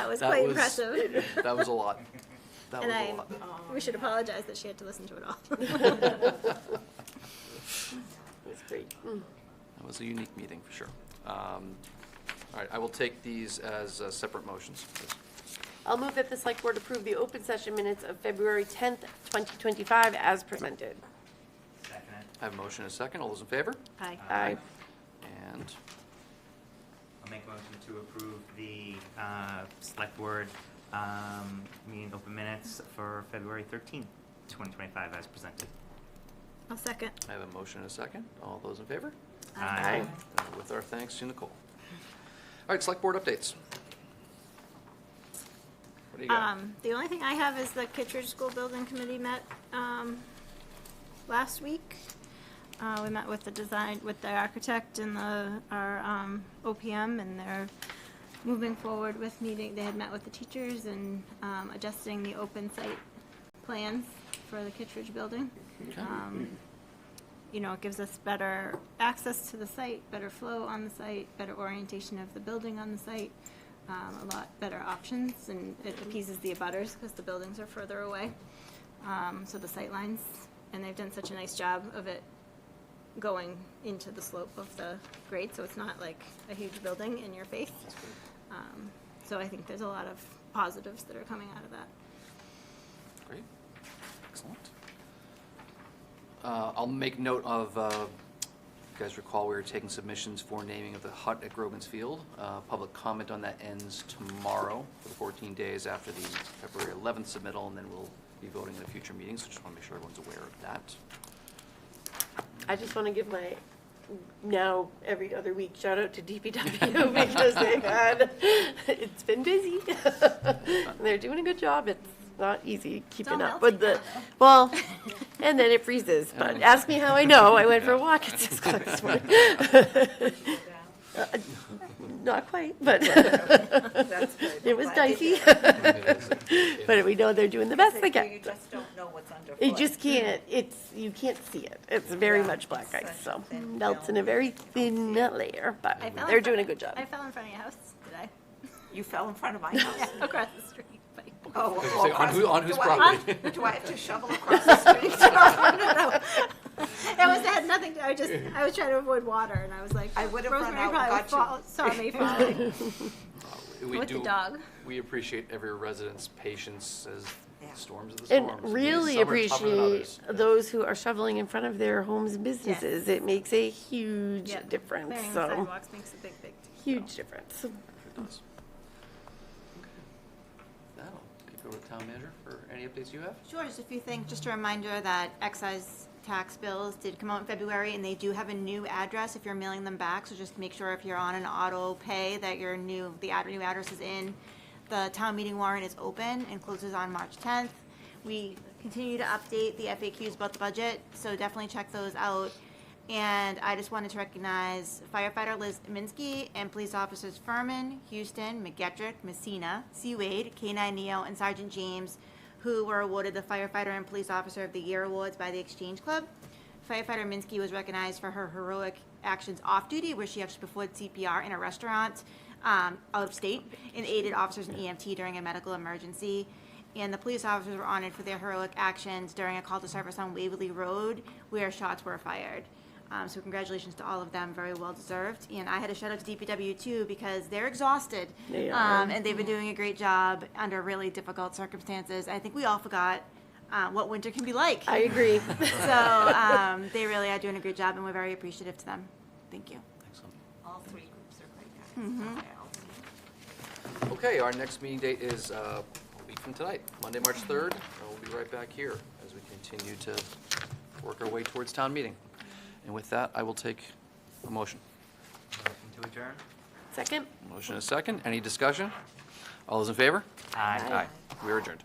was quite impressive. That was a lot. That was And a lot. we should apologize that she had to listen to it all. That's great. That was a unique meeting, for sure. All right, I will take these as separate motions. I'll move that the select board approve the open session minutes of February 10th, 2025 as presented. Seconded. I have a motion and a second. All those in favor? Aye. Aye. And I'll make a motion to approve the Select Board meeting open minutes for February 13th, 2025 as presented. I'll second. I have a motion and a second. All those in favor? Aye. With our thanks to Nicole. All right, select board updates. What do you got? The only thing I have is the Kittredge School Building Committee met last week. We met with the architect and our OPM, and they're moving forward with meeting. They had met with the teachers and adjusting the open site plans for the Kittredge building. Okay. You know, it gives us better access to the site, better flow on the site, better orientation of the building on the site, a lot better options, and it appeases the abutters because the buildings are further away. So the sight lines, and they've done such a nice job of it going into the slope of the grade, so it's not like a huge building in your face. So I think there's a lot of positives that are coming out of that. Great. Excellent. I'll make note of, you guys recall we were taking submissions for naming of the hut at Grogan's Field. Public comment on that ends tomorrow for the 14 days after the February 11th submittal, and then we'll be voting at a future meeting, so just want to make sure everyone's aware of that. I just want to give my now every other week shout out to DPW because they've had, it's been busy. They're doing a good job. It's not easy keeping all up with melting the, well, and then it freezes, but ask me how I know. I went for a walk at 6 o'clock this morning. Not quite, but it was dicey. But we know they're doing the best they can. You just don't know what's underfoot. You just can't, you can't see it. It's very much black it's ice, such so a thin melts in film. a very thin layer, but I fell in they're front- doing a good job. I fell in front of your house today. You fell in front of my house. Yeah, across the street. Oh, Say, well, on whose do I- property? Do I have to shovel across the street? It had nothing to, I was trying to avoid water, and I was like, I would have run Rosemary out and probably got you. saw me falling We with the do, dog. we appreciate every resident's patience as Yeah. storms of the And storms. really Some are tougher than appreciate others. Yeah. those who are shoveling in front of their homes and businesses. It makes a huge Yeah, difference, Clearing the so, sidewalks makes a big huge difference. It does. That'll kick over to town manager for any updates you have. Sure, just a few things. Just a reminder that excise tax bills did come out in February, and they do have a new address if you're mailing them back. So just make sure if you're on an auto pay that your new address is in. The town meeting warrant is open and closes on March 10th. We continue to update the FAQs about the budget, so definitely check those out. And I just wanted to recognize firefighter Liz Minsky and police officers Furman, Houston, McGettrick, Messina, C. Wade, K-9 Neo, and Sergeant James, who were awarded the Firefighter and Police Officer of the Year awards by the Exchange Club. Firefighter Minsky was recognized for her heroic actions off-duty, where she actually performed CPR in a restaurant out of state and aided officers and EMT during a medical emergency. And the police officers were honored for their heroic actions during a call to service on Waverly Road, where shots were fired. So congratulations to all of them, very well deserved. And I had a shout out to DPW too, because they're exhausted. They are. And they've been doing a great job under really difficult circumstances. I think we all forgot what winter can be like. I agree. So they really are doing a great job, and we're very appreciative to them. Thank you. Excellent. All three groups are great guys. Okay, our next meeting date is a week from tonight, Monday, March 3rd. And we'll be right back here as we continue to work our way towards town meeting. And with that, I will take a motion. Motion to adjourn? Second? Motion and a second. Any discussion? All those in favor? Aye. Aye. We are adjourned.